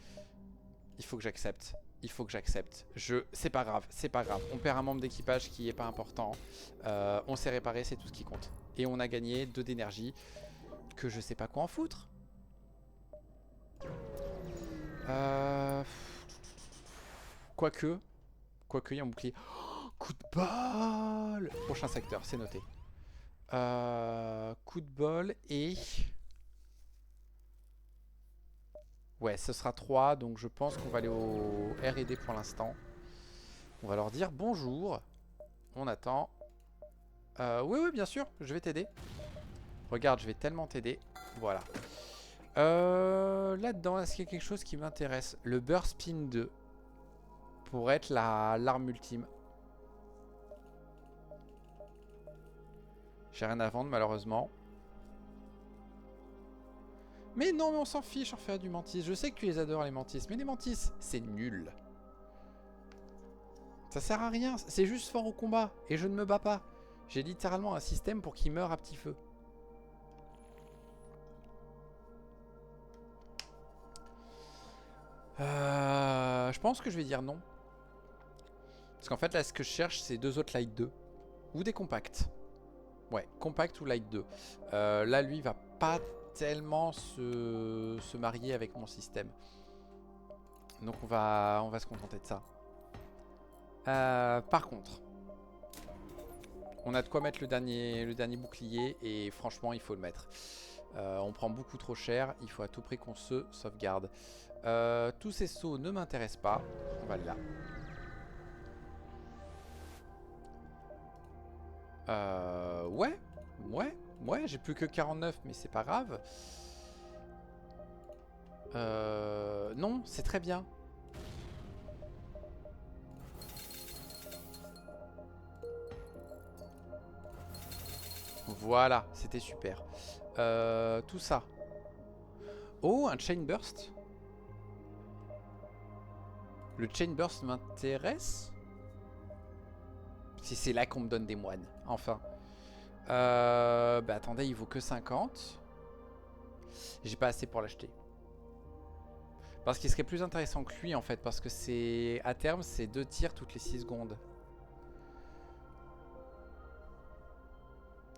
Il faut que j'accepte. Il faut que j'accepte. C'est pas grave, c'est pas grave. On perd un membre d'équipage qui est pas important. On s'est réparé, c'est tout ce qui compte. Et on a gagné 2 d'énergie. Que je sais pas quoi en foutre. Quoique, il y a un bouclier. Oh, coup de bol. Prochain secteur, c'est noté. Coup de bol et... Ouais, ce sera 3, donc je pense qu'on va aller au R&D pour l'instant. On va leur dire bonjour. On attend. Oui, bien sûr, je vais t'aider. Regarde, je vais tellement t'aider. Voilà. Là-dedans, est-ce qu'il y a quelque chose qui m'intéresse? Le Burst Spin 2. Pour être l'arme ultime. J'ai rien à vendre malheureusement. Mais non, mais on s'en fiche en fait du mantis. Je sais que tu les adores les mantis. Mais les mantis, c'est nul. Ça sert à rien. C'est juste fort au combat. Et je ne me bats pas. J'ai littéralement un système pour qu'il meure à petit feu. Je pense que je vais dire non. Parce qu'en fait là ce que je cherche c'est 2 autres Light 2. Ou des compacts. Ouais, compact ou Light 2. Là lui il va pas tellement se marier avec mon système. Donc on va se contenter de ça. Par contre, on a de quoi mettre le dernier bouclier et franchement il faut le mettre. On prend beaucoup trop cher, il faut à tout prix qu'on se sauvegarde. Tous ces sauts ne m'intéressent pas, on va là. Ouais, j'ai plus que 49 mais c'est pas grave. Non, c'est très bien. Voilà, c'était super. Tout ça. Oh, un Chain Burst. Le Chain Burst m'intéresse. Si c'est là qu'on me donne des moines. Enfin. Bah attendez, il vaut que 50. J'ai pas assez pour l'acheter. Parce qu'il serait plus intéressant que lui en fait. Parce que c'est à terme, c'est 2 tirs toutes les 6 secondes.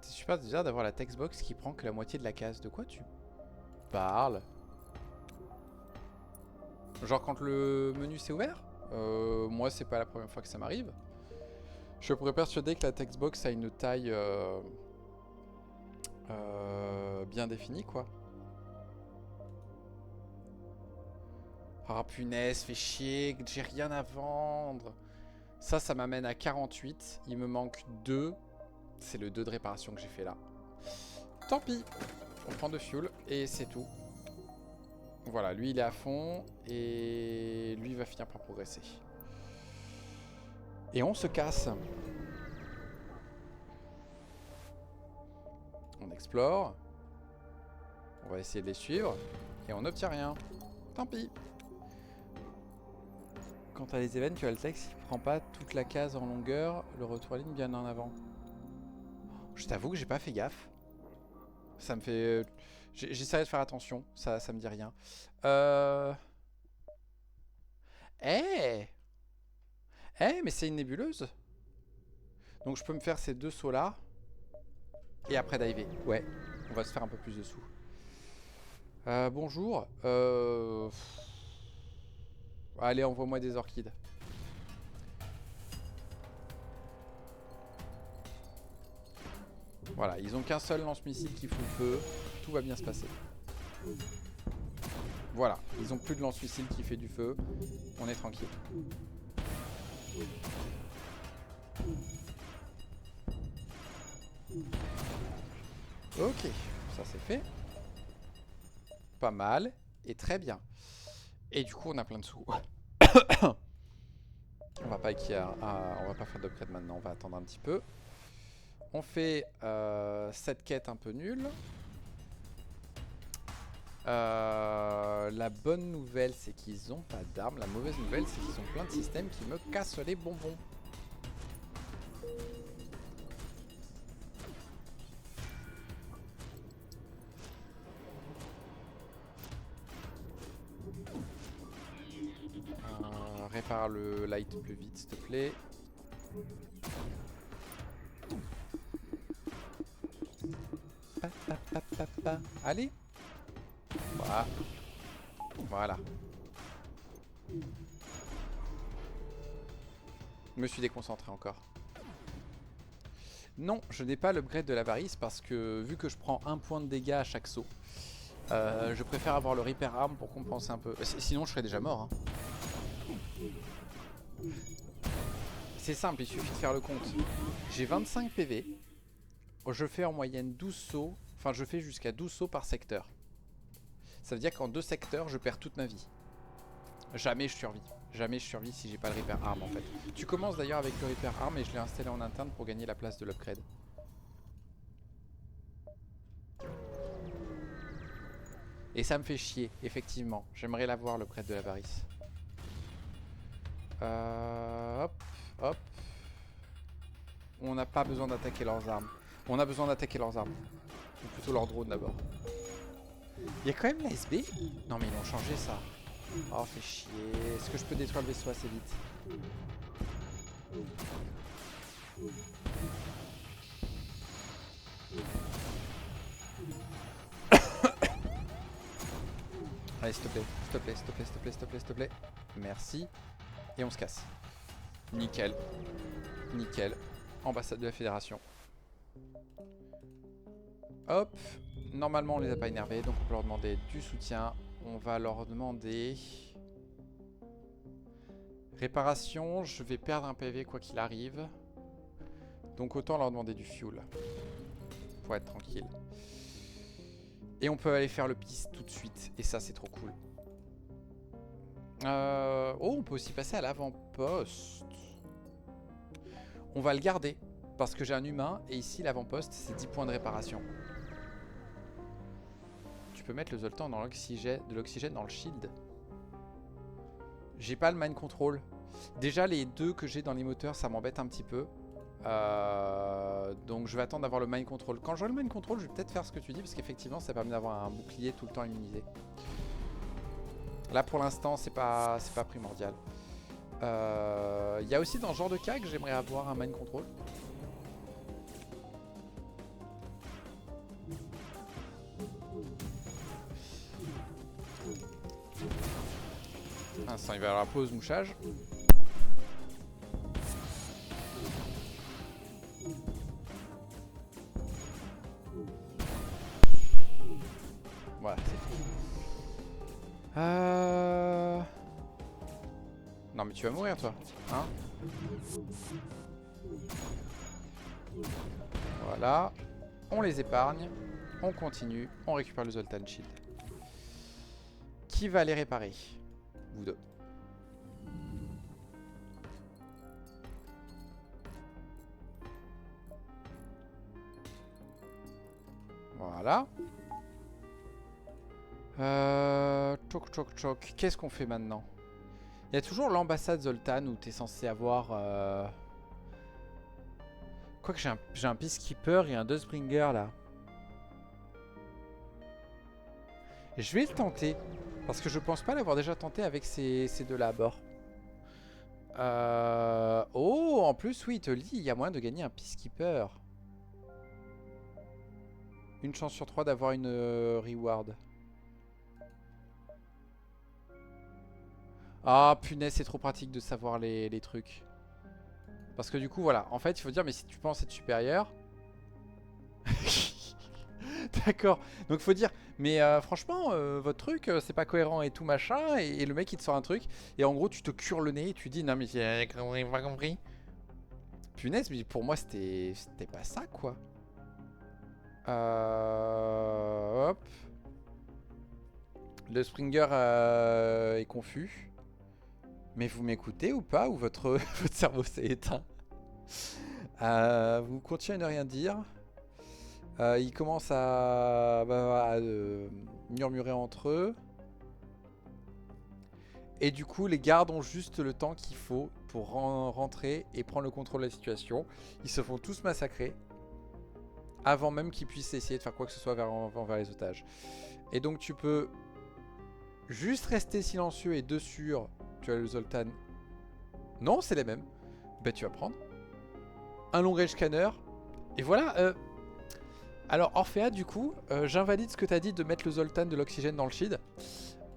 C'est super déjà d'avoir la textbox qui prend que la moitié de la case. De quoi tu parles? Genre quand le menu s'est ouvert? Moi c'est pas la première fois que ça m'arrive. Je pourrais persuader que la textbox a une taille bien définie quoi. Ah punaise, fait chier, j'ai rien à vendre. Ça m'amène à 48. Il me manque 2. C'est le 2 de réparation que j'ai fait là. Tant pis. On prend de fuel et c'est tout. Voilà, lui il est à fond. Et lui il va finir par progresser. Et on se casse. On explore. On va essayer de les suivre. Et on n'obtient rien. Tant pis. Quant à les events, le texte il prend pas toute la case en longueur, le retour à ligne bien en avant. Je t'avoue que j'ai pas fait gaffe. Ça me fait... J'essaierai de faire attention, ça me dit rien. Mais c'est une nébuleuse. Donc je peux me faire ces 2 sauts là. Et après diver. Ouais, on va se faire un peu plus de sous. Bonjour. Allez, envoie-moi des orchides. Voilà, ils ont qu'un seul lance-missile qui fout le feu. Tout va bien se passer. Voilà, ils ont plus de lance-missile qui fait du feu. On est tranquille. Ok, ça c'est fait. Pas mal. Et très bien. Et du coup, on a plein de sous. On va pas on va pas faire d'upgrade maintenant. On va attendre un petit peu. On fait cette quête un peu nulle. La bonne nouvelle, c'est qu'ils ont pas d'armes. La mauvaise nouvelle, c'est qu'ils ont plein de systèmes qui me cassent les bonbons. Répare le light plus vite, s'il te plaît. Allez. Voilà. Voilà. Je me suis déconcentré encore. Non, je n'ai pas l'upgrade de l'avarice parce que vu que je prends 1 point de dégâts à chaque saut, je préfère avoir le repair arm pour compenser un peu. Sinon je serais déjà mort. Hein. C'est simple, il suffit de faire le compte. J'ai 25 PV. Je fais en moyenne 12 sauts Enfin, je fais jusqu'à 12 sauts par secteur. Ça veut dire qu'en 2 secteurs, je perds toute ma vie. Jamais je survis. Jamais je survis si j'ai pas le Repair Arm en fait. Tu commences d'ailleurs avec le Repair Arm et je l'ai installé en interne pour gagner la place de l'upgrade. Et ça me fait chier, effectivement. J'aimerais l'avoir, le prêtre de l'avarice. Hop, hop. On n'a pas besoin d'attaquer leurs armes. On a besoin d'attaquer leurs armes. Ou plutôt leurs drones d'abord. Il y a quand même l'ASB? Non mais ils ont changé ça. Oh, fait chier. Est-ce que je peux détruire le vaisseau assez vite? Allez, s'il te plaît, s'il te plaît, s'il te plaît, s'il te plaît, s'il te plaît, s'il te plaît. Merci. Et on se casse. Nickel. Nickel. Ambassade de la Fédération. Hop. Normalement, on les a pas énervés, donc on peut leur demander du soutien. On va leur demander... Réparation, je vais perdre un PV quoi qu'il arrive. Donc autant leur demander du fuel. Pour être tranquille. Et on peut aller faire le piste tout de suite. Et ça, c'est trop cool. Oh, on peut aussi passer à l'avant-poste. On va le garder. Parce que j'ai un humain. Et ici, l'avant-poste, c'est 10 points de réparation. Tu peux mettre le Zoltan dans l'oxygène, de l'oxygène dans le shield. J'ai pas le mind control. Déjà, les deux que j'ai dans les moteurs, ça m'embête un petit peu. Donc je vais attendre d'avoir le mind control. Quand j'aurai le mind control, je vais peut-être faire ce que tu dis, parce qu'effectivement ça permet d'avoir un bouclier tout le temps immunisé. Là pour l'instant c'est pas primordial. Il y a aussi dans ce genre de cas que j'aimerais avoir un mind control. Un instant, il va y avoir la pause mouchage. Voilà, c'est tout. Non mais tu vas mourir toi, hein? Voilà. On les épargne. On continue. On récupère le Zoltan Shield. Qui va les réparer? Vous deux. Voilà. Choc, choc, choc. Qu'est-ce qu'on fait maintenant? Il y a toujours l'ambassade Zoltan où tu es censé avoir... Quoique j'ai un Peacekeeper et un Dustbringer là. Et je vais le tenter. Parce que je pense pas l'avoir déjà tenté avec ces deux-là à bord. Oh, en plus, oui, il te lit, il y a moyen de gagner un Peacekeeper. Une chance sur 3 d'avoir une reward. Ah, punaise, c'est trop pratique de savoir les trucs. Parce que du coup, voilà. En fait, il faut dire, mais si tu penses être supérieur... D'accord. Donc, il faut dire, mais franchement, votre truc, c'est pas cohérent et tout machin. Et le mec, il te sort un truc. Et en gros, tu te cures le nez et tu dis, non, mais j'ai pas compris. Punaise, mais pour moi, c'était pas ça, quoi. Hop. Le Springer est confus. Mais vous m'écoutez ou pas? Ou votre, votre cerveau s'est éteint? Vous continuez à ne rien dire. Ils commencent à murmurer entre eux. Et du coup, les gardes ont juste le temps qu'il faut pour rentrer et prendre le contrôle de la situation. Ils se font tous massacrer. Avant même qu'ils puissent essayer de faire quoi que ce soit envers les otages. Et donc tu peux juste rester silencieux et dessus. Tu as le Zoltan. Non, c'est les mêmes. Ben tu vas prendre un long range scanner. Et voilà. Alors Orphea, du coup, j'invalide ce que tu as dit de mettre le Zoltan de l'oxygène dans le shield.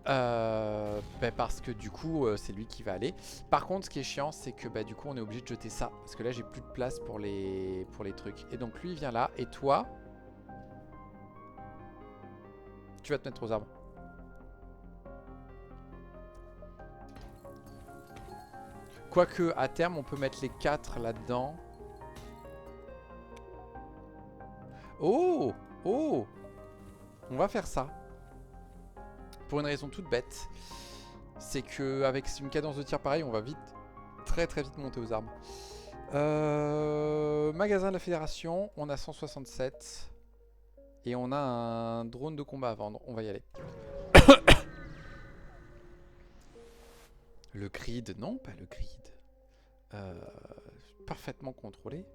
Ben parce que du coup, c'est lui qui va aller. Par contre, ce qui est chiant, c'est que du coup, on est obligé de jeter ça. Parce que là, j'ai plus de place pour les trucs. Et donc, lui, il vient là. Et toi, tu vas te mettre aux arbres. Quoique, à terme, on peut mettre les 4 là-dedans. Oh! Oh! On va faire ça. Pour une raison toute bête. C'est que avec une cadence de tir pareil, on va vite, très très vite monter aux armes. Magasin de la Fédération, on a 167. Et on a un drone de combat à vendre. On va y aller. Le grid, non, pas le grid. Parfaitement contrôlé.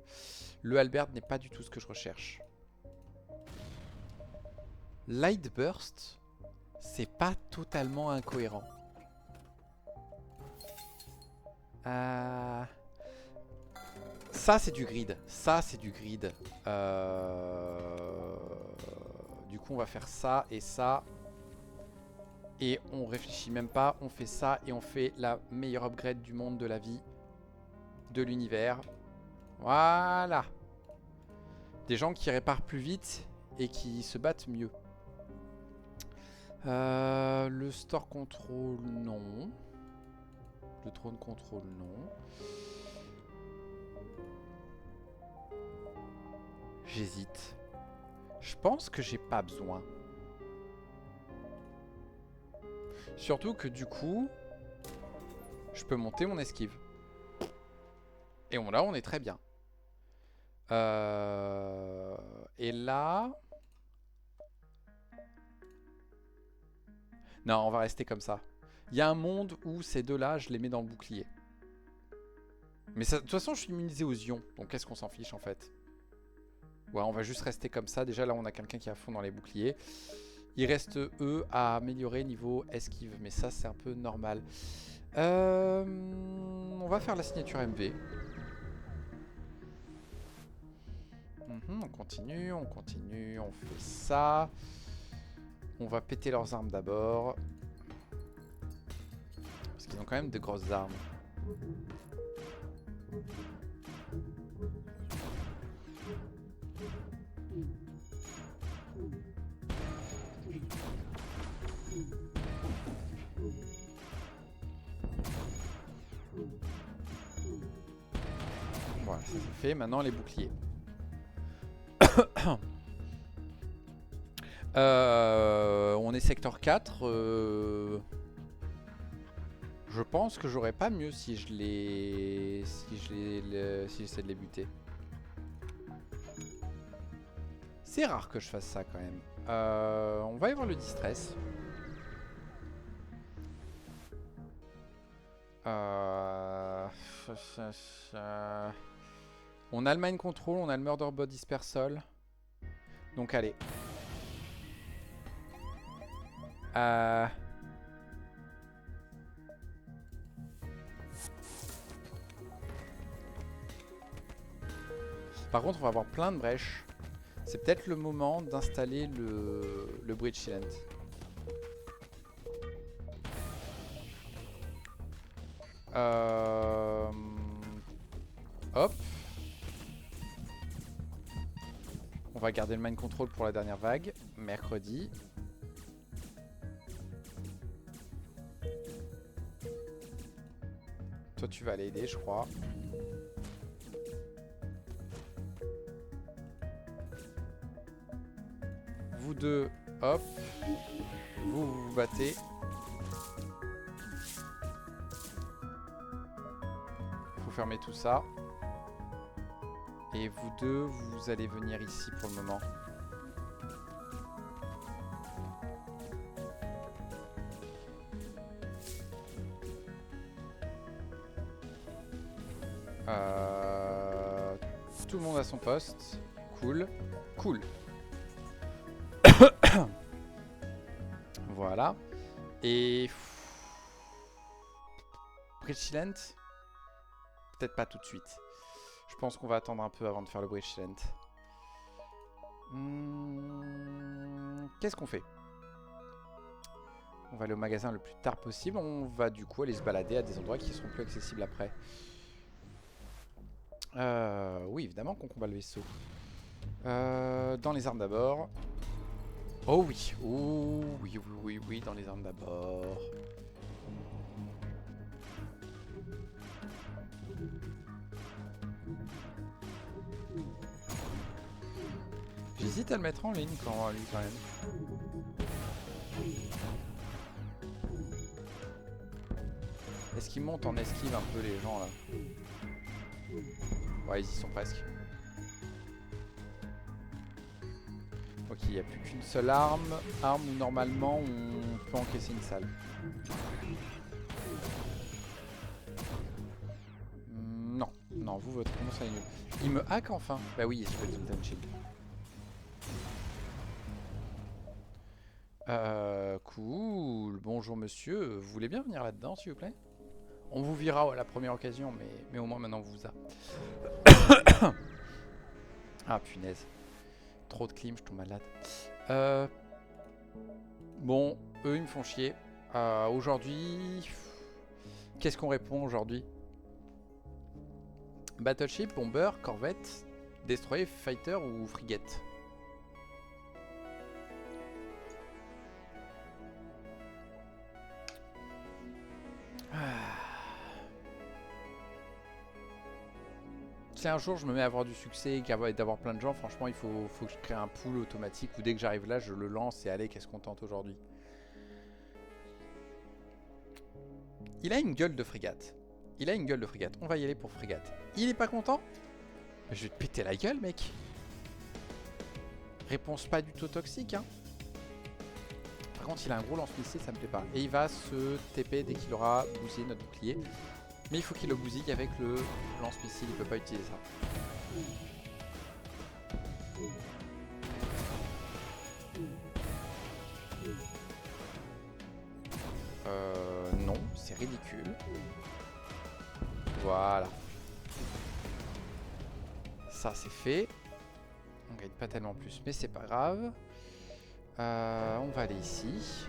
Le Halberd n'est pas du tout ce que je recherche. Light Burst, c'est pas totalement incohérent. Ça c'est du grid. Ça c'est du grid. Du coup on va faire ça et ça. Et on réfléchit même pas. On fait ça et on fait la meilleure upgrade du monde, de la vie, de l'univers. Voilà. Des gens qui réparent plus vite et qui se battent mieux. Le store control, non. Le drone control, non. J'hésite. Je pense que j'ai pas besoin. Surtout que du coup, je peux monter mon esquive. Et là, on est très bien. Et là... Non, on va rester comme ça. Il y a un monde où ces deux-là, je les mets dans le bouclier. Mais ça, de toute façon, je suis immunisé aux ions. Donc qu'est-ce qu'on s'en fiche en fait? Ouais, on va juste rester comme ça. Déjà là, on a quelqu'un qui est à fond dans les boucliers. Il reste eux à améliorer niveau esquive. Mais ça, c'est un peu normal. On va faire la signature MV. On continue, on continue. On fait ça. On va péter leurs armes d'abord. Parce qu'ils ont quand même de grosses armes. Voilà, ça c'est fait. Maintenant les boucliers. On est secteur 4. Je pense que j'aurais pas mieux si je les... Si j'essaie de les buter. C'est rare que je fasse ça quand même. On va y voir le distress. On a le mind control, on a le murder bot dispersal. Donc allez. Par contre, on va avoir plein de brèches. C'est peut-être le moment d'installer le Bridge Silent. Hop. On va garder le mind control pour la dernière vague. Mercredi. Toi, tu vas aller aider, je crois. Vous deux, hop. Vous vous battez. Faut fermer tout ça. Et vous deux, vous allez venir ici pour le moment. Tout le monde à son poste. Cool. Cool. Voilà. Et... Bridge Silent? Peut-être pas tout de suite. Je pense qu'on va attendre un peu avant de faire le Bridge Silent. Qu'est-ce qu'on fait? On va aller au magasin le plus tard possible. On va du coup aller se balader à des endroits qui seront plus accessibles après. Oui, évidemment qu'on combat le vaisseau. Dans les armes d'abord. Oh oui. Oh oui, oui, oui, oui, dans les armes d'abord. J'hésite à le mettre en ligne lui quand même. Est-ce qu'ils montent en esquive un peu les gens là? Ouais, ils y sont presque. Ok, il n'y a plus qu'une seule arme. Arme où normalement on peut encaisser une salle. Non, non, vous, votre réponse est nulle. Il me hack enfin. Bah oui, je peux Golden Shield. Cool. Bonjour monsieur. Vous voulez bien venir là-dedans, s'il vous plaît? On vous verra à la première occasion, mais au moins maintenant on vous a. Ah punaise. Trop de clim, je tombe malade. Bon, eux ils me font chier. Aujourd'hui... Qu'est-ce qu'on répond aujourd'hui? Battleship, bomber, corvette, destroyer, fighter ou frigate? Si un jour je me mets à avoir du succès et d'avoir plein de gens, franchement il faut que je crée un pool automatique où dès que j'arrive là je le lance et allez, qu'est-ce qu'on tente aujourd'hui? Il a une gueule de frégate. Il a une gueule de frégate. On va y aller pour frégate. Il est pas content? Je vais te péter la gueule, mec. Réponse pas du tout toxique, hein. Par contre, il a un gros lance-missile, ça me plaît pas. Et il va se TP dès qu'il aura bousillé notre bouclier. Mais il faut qu'il le bousille avec le lance-missile, il peut pas utiliser ça. Non, c'est ridicule. Voilà. Ça c'est fait. On gagne pas tellement plus, mais c'est pas grave. On va aller ici.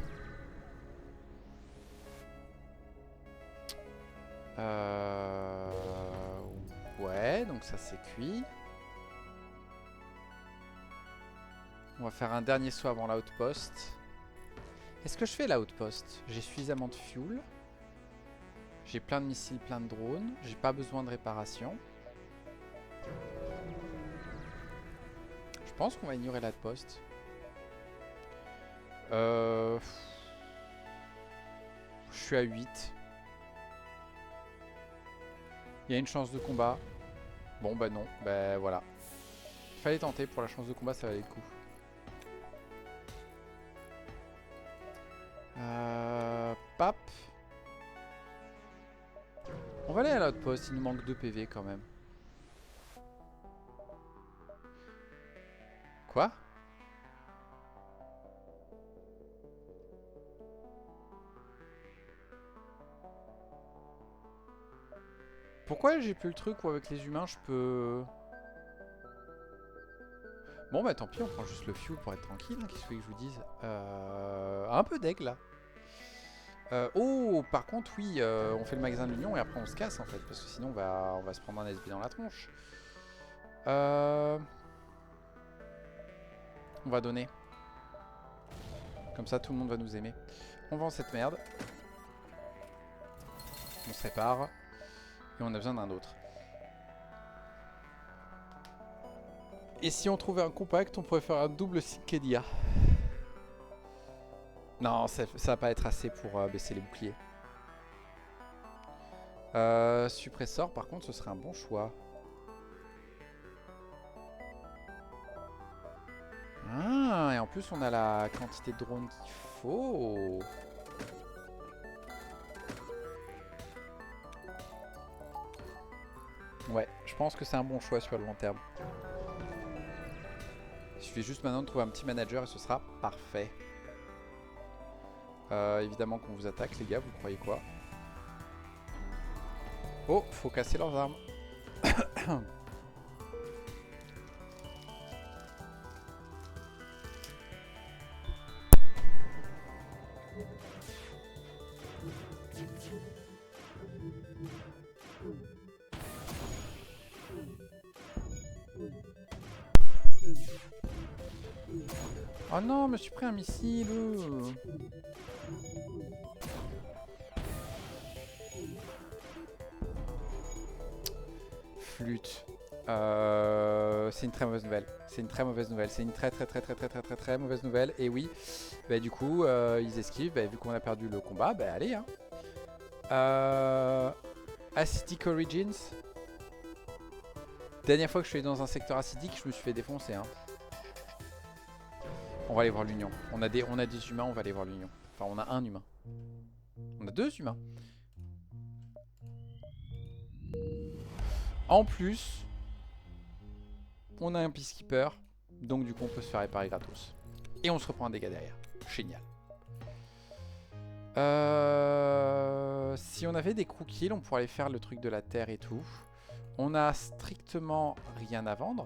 Ouais, donc ça c'est cuit. On va faire un dernier saut avant l'outpost. Est-ce que je fais l'outpost? J'ai suffisamment de fuel. J'ai plein de missiles, plein de drones. J'ai pas besoin de réparation. Je pense qu'on va ignorer l'outpost. Je suis à 8. Il y a une chance de combat. Bon bah non, bah voilà. Il fallait tenter, pour la chance de combat ça valait le coup. Pap. On va aller à l'outpost, il nous manque 2 PV quand même. Quoi? Pourquoi j'ai plus le truc où avec les humains je peux... Bon bah tant pis, on prend juste le fuel pour être tranquille, hein, qu'est-ce que je vous dise. Un peu d'aigle là. Oh, par contre oui, on fait le magasin de l'Union et après on se casse en fait, parce que sinon on va se prendre un SB dans la tronche. On va donner. Comme ça tout le monde va nous aimer. On vend cette merde. On se répare. Et on a besoin d'un autre. Et si on trouvait un compact, on pourrait faire un double Synkedia. Non, ça va pas être assez pour baisser les boucliers. Suppressor, par contre, ce serait un bon choix. Ah, et en plus, on a la quantité de drones qu'il faut. Ouais, je pense que c'est un bon choix sur le long terme. Il suffit juste maintenant de trouver un petit manager et ce sera parfait. Évidemment qu'on vous attaque les gars, vous croyez quoi? Oh, faut casser leurs armes. Oh non, je me suis pris un missile. Flûte. C'est une très mauvaise nouvelle. C'est une très mauvaise nouvelle. C'est une très très mauvaise nouvelle. Et oui, bah, du coup, ils esquivent. Bah, vu qu'on a perdu le combat, bah allez. Hein. Acidic Origins. Dernière fois que je suis allé dans un secteur acidique, je me suis fait défoncer. Hein. On va aller voir l'Union. On a des humains, on va aller voir l'Union. Enfin, on a un humain. On a 2 humains. En plus, on a un Peacekeeper. Donc du coup, on peut se faire réparer gratos. Et on se reprend un dégât derrière. Génial. Si on avait des crew kills, on pourrait aller faire le truc de la terre et tout. On a strictement rien à vendre.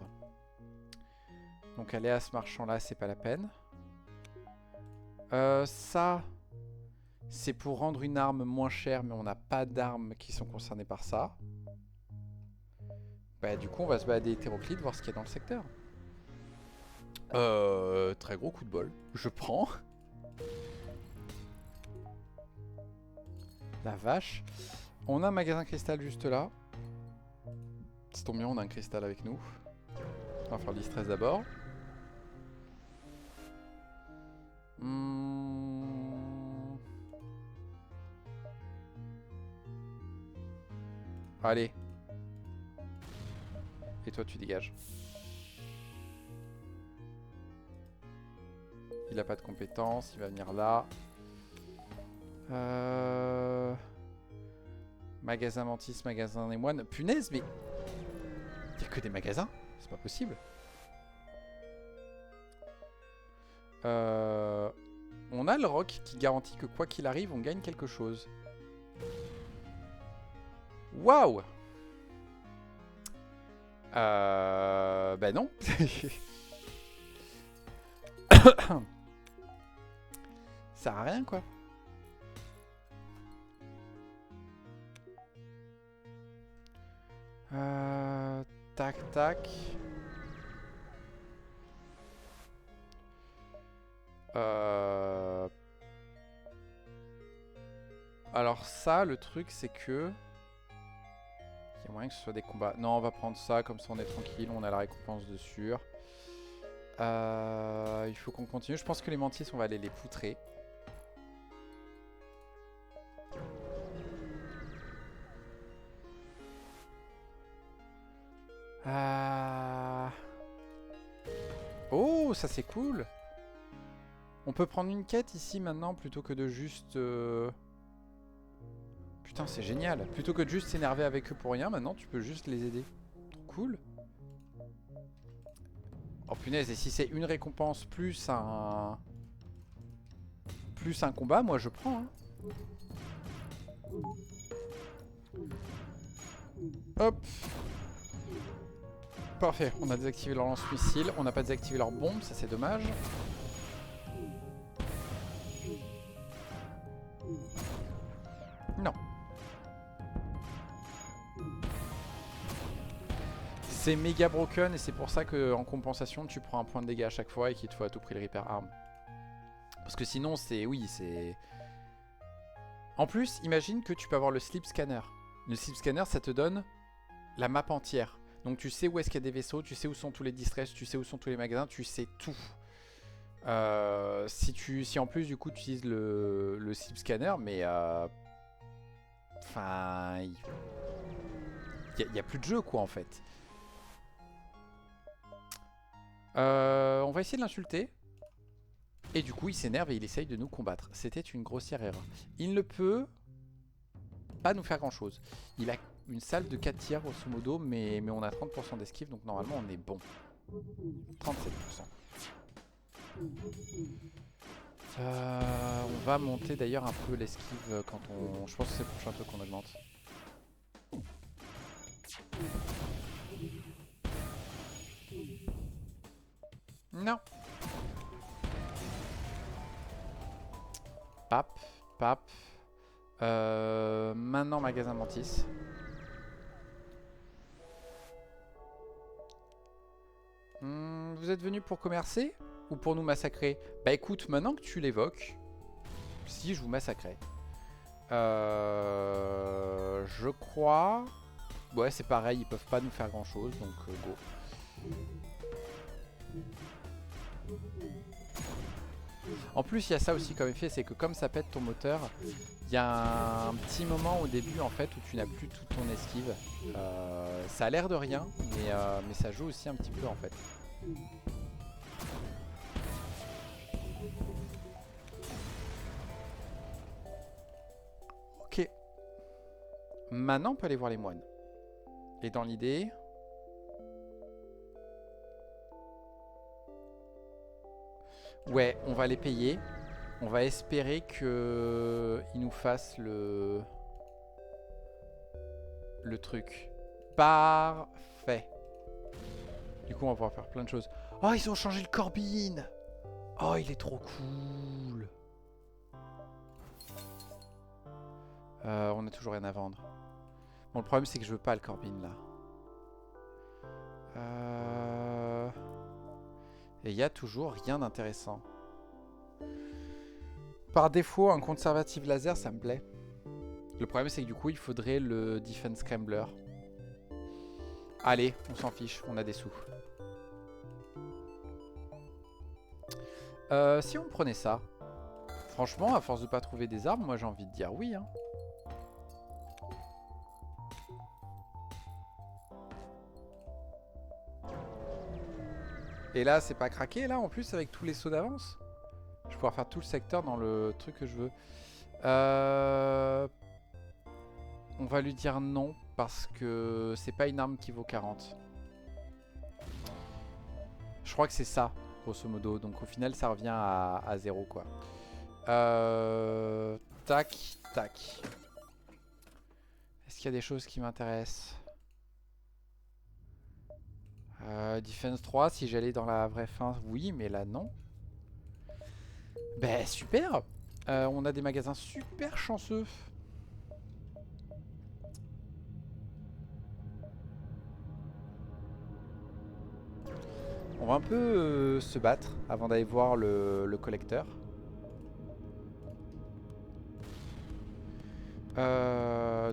Donc aller à ce marchand là, c'est pas la peine. Ça, c'est pour rendre une arme moins chère, mais on n'a pas d'armes qui sont concernées par ça. Bah du coup on va se balader hétéroclite, voir ce qu'il y a dans le secteur. Très gros coup de bol. Je prends. La vache. On a un magasin cristal juste là. Ça tombe bien, on a un cristal avec nous. On va faire le distress d'abord. Allez. Et toi tu dégages. Il a pas de compétences, il va venir là. Magasin Mantis, magasin des moines. Punaise, mais il n'y a que des magasins, c'est pas possible. On a le roc qui garantit que quoi qu'il arrive, on gagne quelque chose. Waouh. Bah non. Ça sert à rien quoi. Tac tac. Alors ça, le truc c'est que il y a moyen que ce soit des combats. Non, on va prendre ça, comme ça on est tranquille, on a la récompense de sûr. Il faut qu'on continue. Je pense que les mantis, on va aller les poutrer. Oh, ça c'est cool. On peut prendre une quête ici maintenant plutôt que de juste... Putain, c'est génial. Plutôt que de juste s'énerver avec eux pour rien, maintenant tu peux juste les aider. Trop cool. Oh punaise, et si c'est une récompense plus un... combat, moi je prends. Hein. Hop. Parfait, on a désactivé leur lance-missile. On n'a pas désactivé leur bombe, ça c'est dommage. Non. C'est méga broken et c'est pour ça qu'en compensation tu prends un point de dégâts à chaque fois et qu'il te faut à tout prix le repair arm. Parce que sinon c'est... Oui, c'est... En plus, imagine que tu peux avoir le sleep scanner. Le sleep scanner, ça te donne la map entière. Donc tu sais où est-ce qu'il y a des vaisseaux, tu sais où sont tous les distress, tu sais où sont tous les magasins, tu sais tout. Si en plus du coup tu utilises le sleep scanner, mais... Enfin... Il n'y a plus de jeu quoi en fait. On va essayer de l'insulter. Et du coup il s'énerve et il essaye de nous combattre. C'était une grossière erreur. Il ne peut pas nous faire grand chose. Il a une salve de 4 tiers grosso modo, mais on a 30% d'esquive, donc normalement on est bon. 37%. On va monter d'ailleurs un peu l'esquive quand on... Je pense que c'est le prochain truc qu'on augmente. Non. Pap, pap. Maintenant magasin Mantis. Vous êtes venu pour commercer ou pour nous massacrer? Bah écoute, maintenant que tu l'évoques, si je vous massacrais. Je crois... Ouais, c'est pareil, ils peuvent pas nous faire grand chose, donc go. En plus, il y a ça aussi comme effet, c'est que comme ça pète ton moteur, il y a un petit moment au début en fait où tu n'as plus toute ton esquive. Ça a l'air de rien, mais ça joue aussi un petit peu en fait. Ok. Maintenant, on peut aller voir les moines. Et dans l'idée... Ouais, on va les payer. On va espérer qu'ils nous fassent le truc. Parfait. Du coup, on va pouvoir faire plein de choses. Oh, ils ont changé le Corbin. Oh, il est trop cool. On a toujours rien à vendre. Bon, le problème, c'est que je veux pas le Corbin, là. Et il y a toujours rien d'intéressant. Par défaut, un conservative laser, ça me plaît. Le problème, c'est que du coup, il faudrait le Defense Scrambler. Allez, on s'en fiche, on a des sous. Si on prenait ça, franchement, à force de pas trouver des armes, moi j'ai envie de dire oui. Hein. Et là, c'est pas craqué, là, en plus, avec tous les sauts d'avance. Je vais pouvoir faire tout le secteur dans le truc que je veux. On va lui dire non, parce que c'est pas une arme qui vaut 40. Je crois que c'est ça, grosso modo. Donc au final, ça revient à 0, quoi. Tac, tac. Est-ce qu'il y a des choses qui m'intéressent? Defense 3, si j'allais dans la vraie fin, oui, mais là, non. Ben, super. On a des magasins super chanceux. On va un peu se battre avant d'aller voir le collecteur.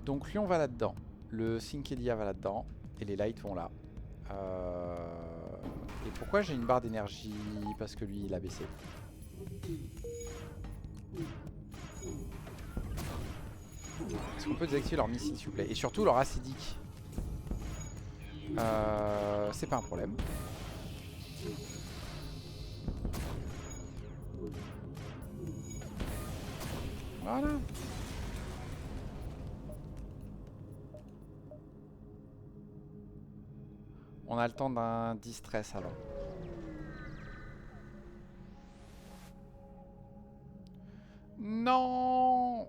Donc lui on va là-dedans. Le Sinkedia va là-dedans. Et les lights vont là. Et pourquoi j'ai une barre d'énergie? Parce que lui il a baissé. Est-ce qu'on peut désactiver leur missile s'il vous plaît? Et surtout leur acidique. C'est pas un problème. Voilà. On a le temps d'un distress avant. Non.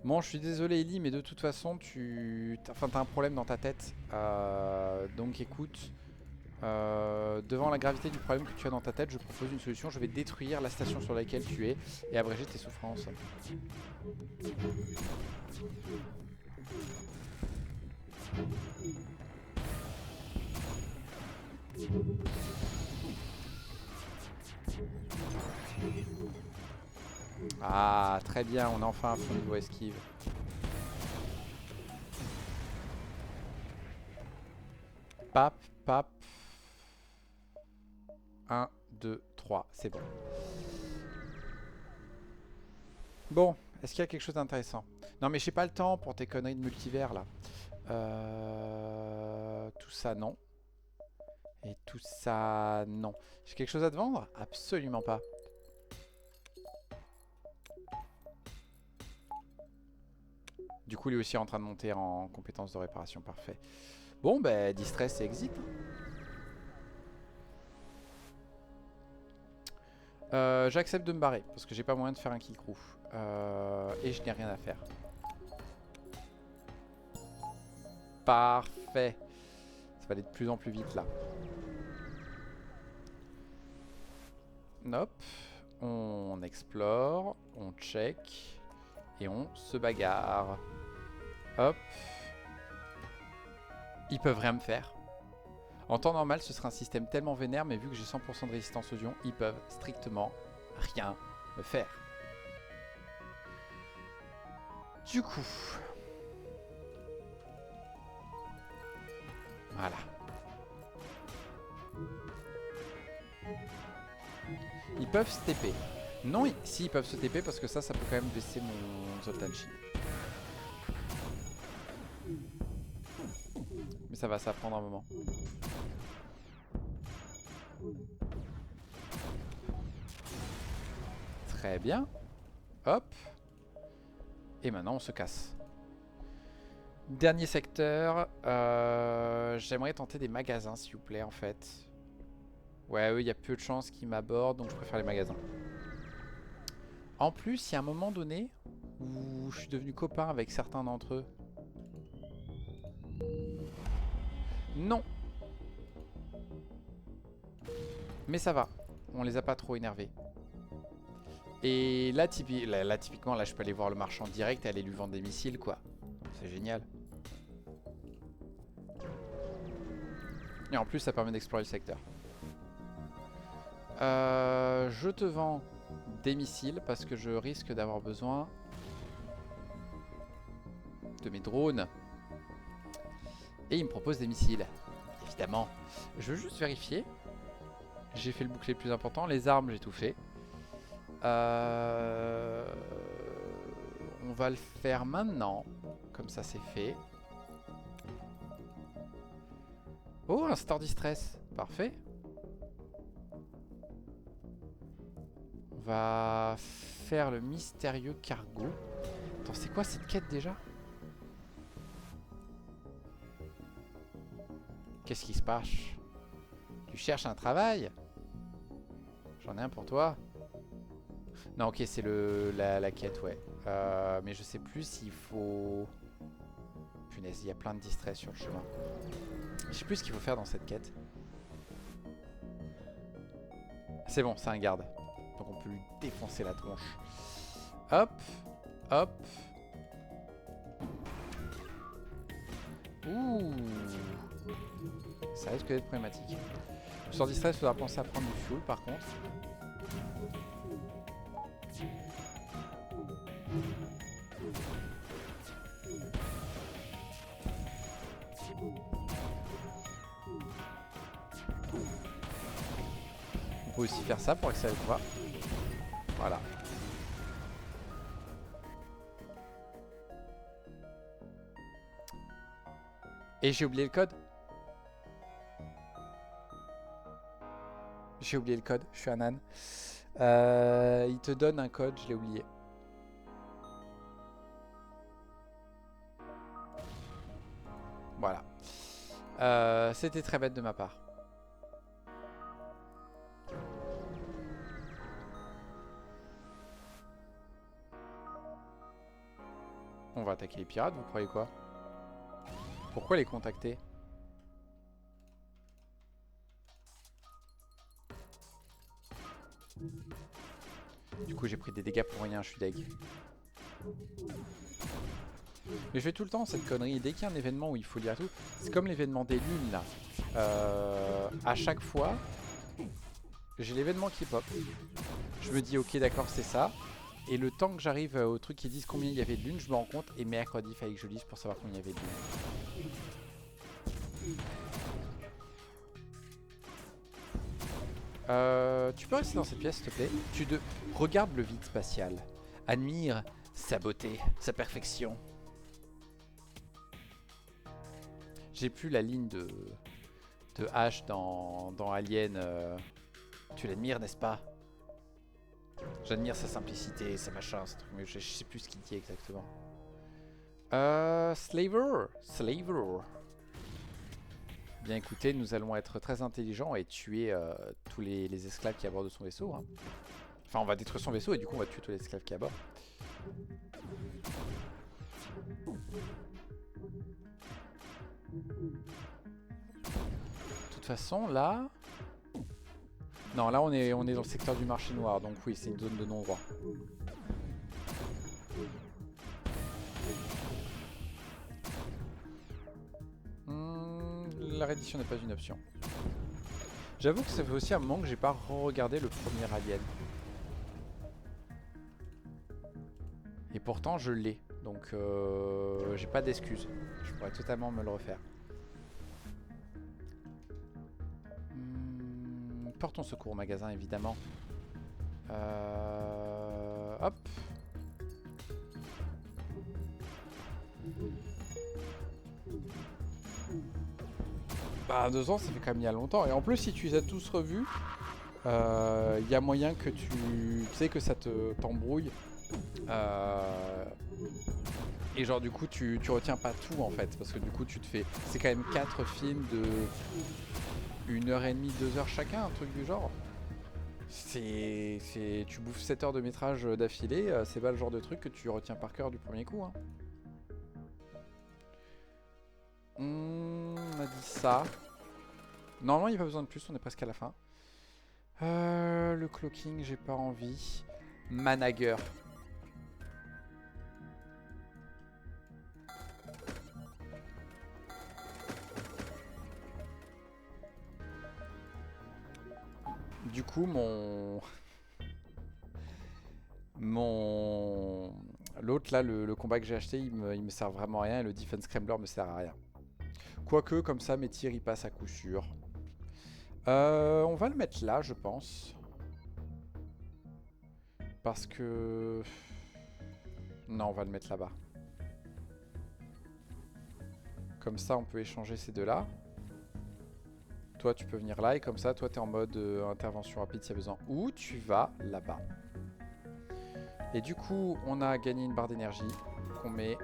Bon, je suis désolé Ellie, mais de toute façon, t'as un problème dans ta tête. Donc écoute, devant la gravité du problème que tu as dans ta tête, je propose une solution. Je vais détruire la station sur laquelle tu es et abréger tes souffrances. Ah, très bien, on a enfin un fond niveau esquive. Pap, pap. 1, 2, 3, c'est bon. Bon, est-ce qu'il y a quelque chose d'intéressant? Non mais j'ai pas le temps pour tes conneries de multivers là. Tout ça non. Et tout ça non. J'ai quelque chose à te vendre? Absolument pas. Du coup, il est aussi en train de monter en compétences de réparation. Parfait. Bon, ben, distress et exit. J'accepte de me barrer parce que j'ai pas moyen de faire un kill crew. Et je n'ai rien à faire. Parfait. Ça va aller de plus en plus vite là. Hop. On explore. On check. Et on se bagarre. Hop. Ils peuvent rien me faire. En temps normal, ce serait un système tellement vénère, mais vu que j'ai 100% de résistance aux ions, ils peuvent strictement rien me faire. Du coup... Voilà. Ils peuvent se TP. Non, si ils peuvent se TP parce que ça peut quand même baisser mon Zoltan Shield. Mais ça va prendre un moment. Très bien. Hop. Et maintenant on se casse. Dernier secteur. J'aimerais tenter des magasins s'il vous plaît en fait. Ouais, eux, il y a peu de chances qu'ils m'abordent, donc je préfère les magasins. En plus, il y a un moment donné où je suis devenu copain avec certains d'entre eux. Non. Mais ça va. On les a pas trop énervés. Et là, typiquement, là, je peux aller voir le marchand direct et aller lui vendre des missiles, quoi. C'est génial. Et en plus, ça permet d'explorer le secteur. Je te vends des missiles parce que je risque d'avoir besoin de mes drones. Et il me propose des missiles, évidemment. Je veux juste vérifier. J'ai fait le bouclier le plus important. Les armes, j'ai tout fait. On va le faire maintenant. Comme ça, c'est fait. Oh, un store distress. Parfait. On va faire le mystérieux cargo. Attends, c'est quoi cette quête déjà? Qu'est-ce qui se passe? Tu cherches un travail? J'en ai un pour toi. Non, ok, c'est la quête, ouais. Mais je sais plus s'il faut... Punaise, il y a plein de distress sur le chemin. Je sais plus ce qu'il faut faire dans cette quête. C'est bon, c'est un garde. Donc on peut lui défoncer la tronche. Hop, hop. Ouh. Ça risque d'être problématique. Sur distress, il faudra penser à prendre du fuel par contre. On peut aussi faire ça pour accélérer le pouvoir. Voilà. Et j'ai oublié le code. J'ai oublié le code, je suis un âne. Il te donne un code, je l'ai oublié. Voilà. C'était très bête de ma part. On va attaquer les pirates, vous croyez quoi? Pourquoi les contacter? Du coup j'ai pris des dégâts pour rien, je suis deg. Mais je fais tout le temps cette connerie. Dès qu'il y a un événement où il faut lire tout, c'est comme l'événement des lunes là. À chaque fois, j'ai l'événement qui pop. Je me dis ok d'accord c'est ça. Et le temps que j'arrive au truc qui disent combien il y avait de lunes, je me rends compte. Et mercredi il fallait que je lise pour savoir combien il y avait de lunes. Tu peux rester dans cette pièce s'il te plaît. Regarde le vide spatial. Admire sa beauté, sa perfection. J'ai plus la ligne de H dans Alien. Tu l'admires, n'est-ce pas? J'admire sa simplicité, sa machin, ce truc, mais je sais plus ce qu'il dit exactement. Slaver. Bien écoutez, nous allons être très intelligents et tuer tous les esclaves qui abordent son vaisseau. Hein. Enfin, on va détruire son vaisseau et du coup, on va tuer tous les esclaves qui abordent. De toute façon, là... Non, là, on est dans le secteur du marché noir, donc oui, c'est une zone de non-droit. La reddition n'est pas une option. J'avoue que ça fait aussi un moment que j'ai pas re-regardé le premier Alien. Et pourtant je l'ai, donc j'ai pas d'excuses. Je pourrais totalement me le refaire. Portons secours au magasin, évidemment. Hop. Bah 2 ans, ça fait quand même il y a longtemps. Et en plus, si tu les as tous revus, y a moyen que tu sais que ça t'embrouille. Et genre du coup tu retiens pas tout en fait. Parce que du coup tu te fais... C'est quand même 4 films de 1h30, 2 heures chacun, un truc du genre. Tu bouffes 7 heures de métrage d'affilée, c'est pas le genre de truc que tu retiens par cœur du premier coup. Hein. On a dit ça. Normalement il n'y a pas besoin de plus, on est presque à la fin. Le cloaking, j'ai pas envie. Manager. Du coup, l'autre là, le combat que j'ai acheté, il me sert vraiment à rien et le Defense Scrambler me sert à rien. Quoique, comme ça, mes tirs, ils passent à coup sûr. On va le mettre là, je pense. Parce que... Non, on va le mettre là-bas. Comme ça, on peut échanger ces deux-là. Toi, tu peux venir là. Et comme ça, toi, tu es en mode intervention rapide s'il y a besoin. Ou tu vas là-bas. Et du coup, on a gagné une barre d'énergie qu'on met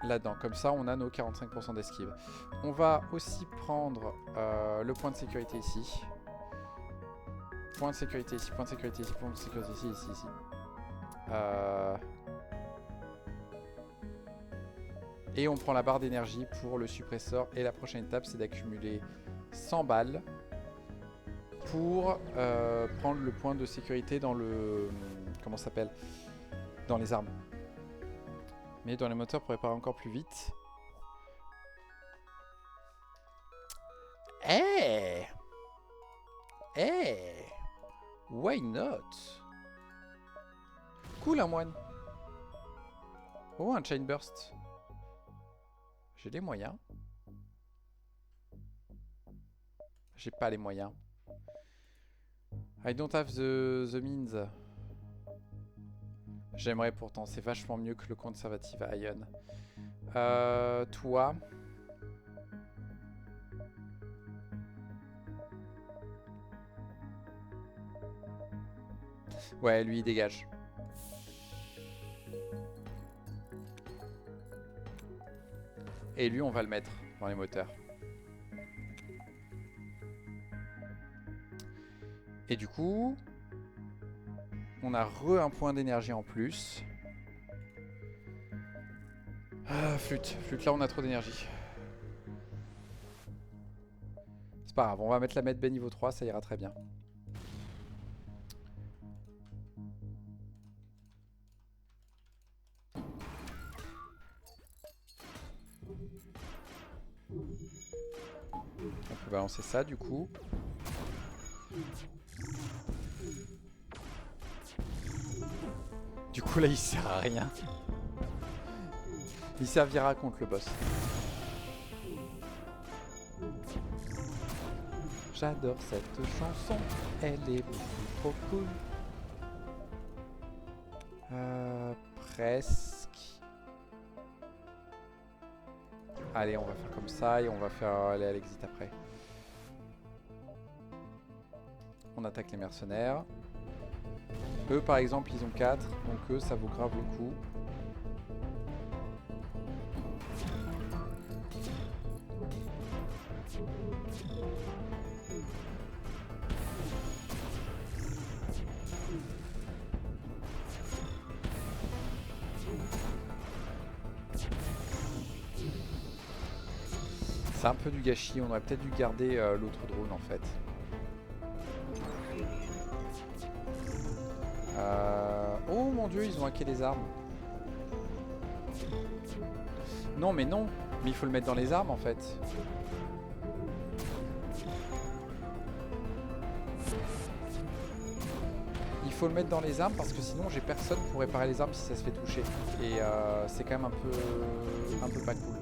là-dedans. Comme ça, on a nos 45% d'esquive. On va aussi prendre le point de sécurité ici. Point de sécurité ici, point de sécurité ici, point de sécurité ici, ici. Et on prend la barre d'énergie pour le suppresseur. Et la prochaine étape, c'est d'accumuler 100 balles pour prendre le point de sécurité dans le... Comment ça s'appelle? Dans les armes. Mais dans les moteurs pour réparer encore plus vite. Eh Eh Why not? Cool un moine. Oh, un chain burst. J'ai les moyens. J'ai pas les moyens. I don't have the means. J'aimerais pourtant, c'est vachement mieux que le conservative Ion. Toi. Ouais, lui il dégage. Et lui on va le mettre dans les moteurs. Et du coup, on a un point d'énergie en plus. Flûte. Flûte là on a trop d'énergie. C'est pas grave, on va mettre la medbay niveau 3, ça ira très bien. On peut balancer ça du coup. Du coup là il sert à rien. Il servira contre le boss. J'adore cette chanson, elle est beaucoup trop cool. Presque. Allez, on va faire comme ça et on va faire aller à l'exit après. On attaque les mercenaires. Eux par exemple ils ont 4, donc eux ça vaut grave le coup. C'est un peu du gâchis, on aurait peut-être dû garder l'autre drone en fait. Oh mon dieu, ils ont hacké les armes. Non mais non, mais il faut le mettre dans les armes en fait. Il faut le mettre dans les armes parce que sinon j'ai personne pour réparer les armes si ça se fait toucher. Et c'est quand même un peu pas cool.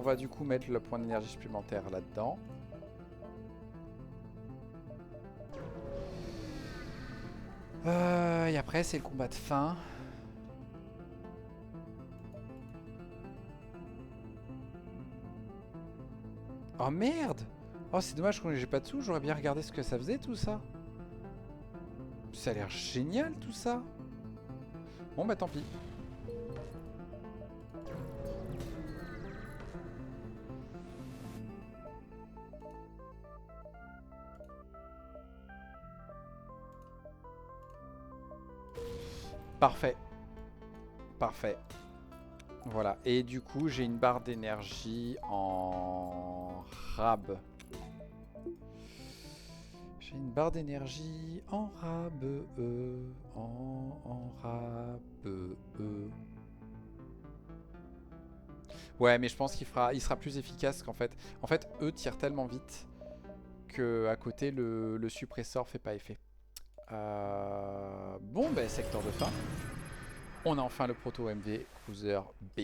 on va du coup mettre le point d'énergie supplémentaire là-dedans. Et après, c'est le combat de fin. Oh merde! Oh, c'est dommage que j'ai pas de sous, j'aurais bien regardé ce que ça faisait tout ça. Ça a l'air génial tout ça. Bon bah tant pis. Parfait. Parfait. Voilà. Et du coup, j'ai une barre d'énergie en rab. J'ai une barre d'énergie en rab. En rab. Ouais, mais je pense qu'il sera plus efficace qu'en fait. En fait, eux tirent tellement vite que à côté, le suppresseur fait pas effet. Bon, ben, secteur de fin. On a enfin le proto MV Cruiser B.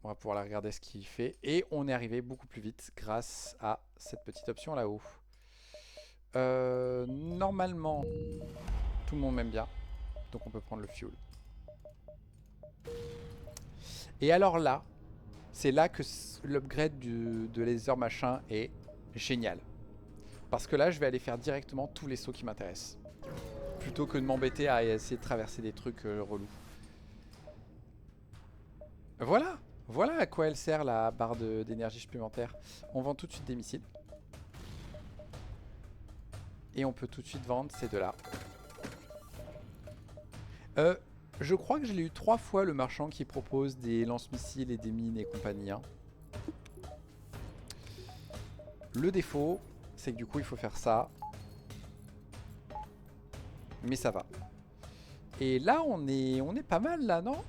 On va pouvoir la regarder ce qu'il fait. Et on est arrivé beaucoup plus vite grâce à cette petite option là-haut. Normalement, tout le monde m'aime bien. Donc on peut prendre le fuel. Et alors là, c'est là que l'upgrade de laser machin est génial. Parce que là, je vais aller faire directement tous les sauts qui m'intéressent. Plutôt que de m'embêter à essayer de traverser des trucs relous. Voilà, voilà à quoi elle sert la barre d'énergie supplémentaire. On vend tout de suite des missiles. Et on peut tout de suite vendre ces deux-là. Je crois que je l'ai eu 3 fois le marchand qui propose des lance-missiles et des mines et compagnie. Hein. Le défaut, c'est que du coup il faut faire ça. Mais ça va. Et là on est pas mal là, non?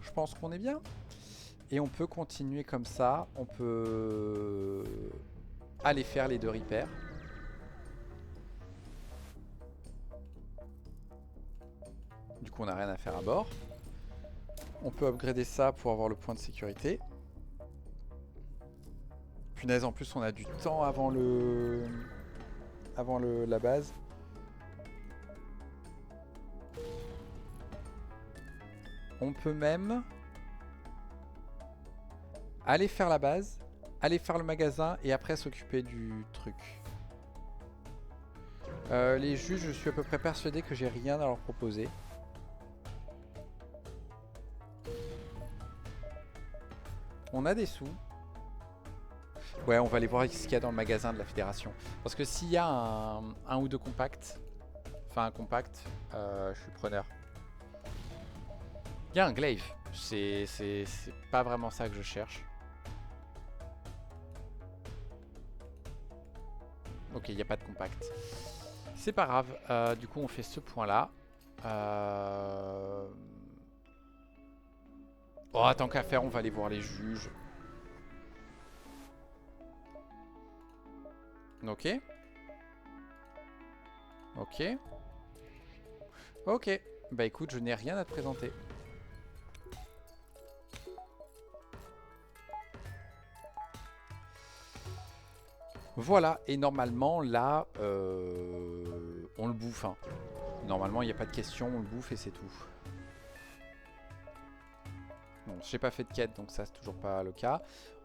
Je pense qu'on est bien. Et on peut continuer comme ça. On peut aller faire les 2 repairs. Du coup on n'a rien à faire à bord. On peut upgrader ça pour avoir le point de sécurité. Punaise, en plus on a du temps avant la base. On peut même aller faire la base, aller faire le magasin et après s'occuper du truc. Les juges, je suis à peu près persuadé que j'ai rien à leur proposer. On a des sous. Ouais, on va aller voir ce qu'il y a dans le magasin de la fédération. Parce que s'il y a un ou deux compacts, enfin un compact, je suis preneur. Il y a un glaive. C'est pas vraiment ça que je cherche. Ok, il n'y a pas de compact. C'est pas grave. Du coup, on fait ce point-là. Oh, tant qu'à faire, on va aller voir les juges. Ok. Ok. Ok. Bah écoute, je n'ai rien à te présenter. Voilà, et normalement, là, on le bouffe. Hein. Normalement, il n'y a pas de question, on le bouffe et c'est tout. Bon, j'ai pas fait de quête, donc ça, c'est toujours pas le cas.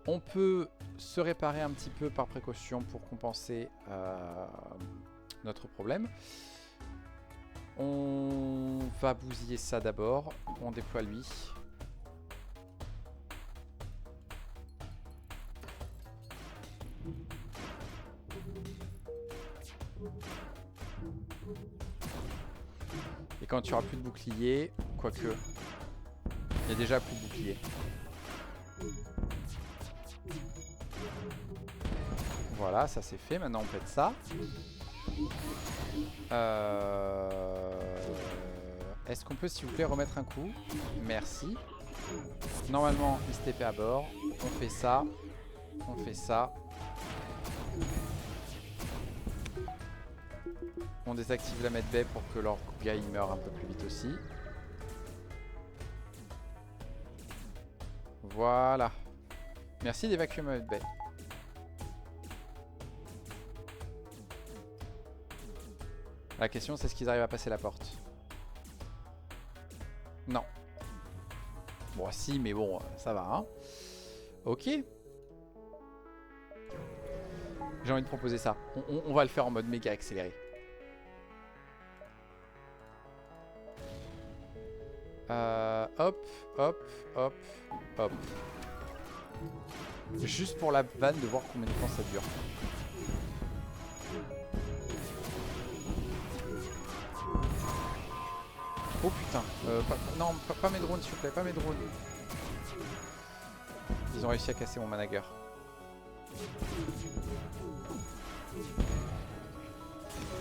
On peut se réparer un petit peu par précaution pour compenser notre problème. On va bousiller ça d'abord. On déploie lui. Et quand tu auras plus de bouclier, quoique, il y a déjà plus de bouclier. Voilà, ça c'est fait. Maintenant on pète ça. Est-ce qu'on peut s'il vous plaît remettre un coup? Merci. Normalement il se TP à bord. On fait ça. On fait ça. On désactive la medbay pour que leur gars il meure un peu plus vite aussi. Voilà. Merci d'évacuer ma baie. La question, c'est est-ce qu'ils arrivent à passer la porte? Non. Bon, si, mais bon, ça va, hein. Ok. J'ai envie de proposer ça. On va le faire en mode méga accéléré. Hop, hop, hop, hop. Juste pour la vanne de voir combien de temps ça dure. Oh putain. Non, pas mes drones s'il vous plaît, pas mes drones. Ils ont réussi à casser mon manager.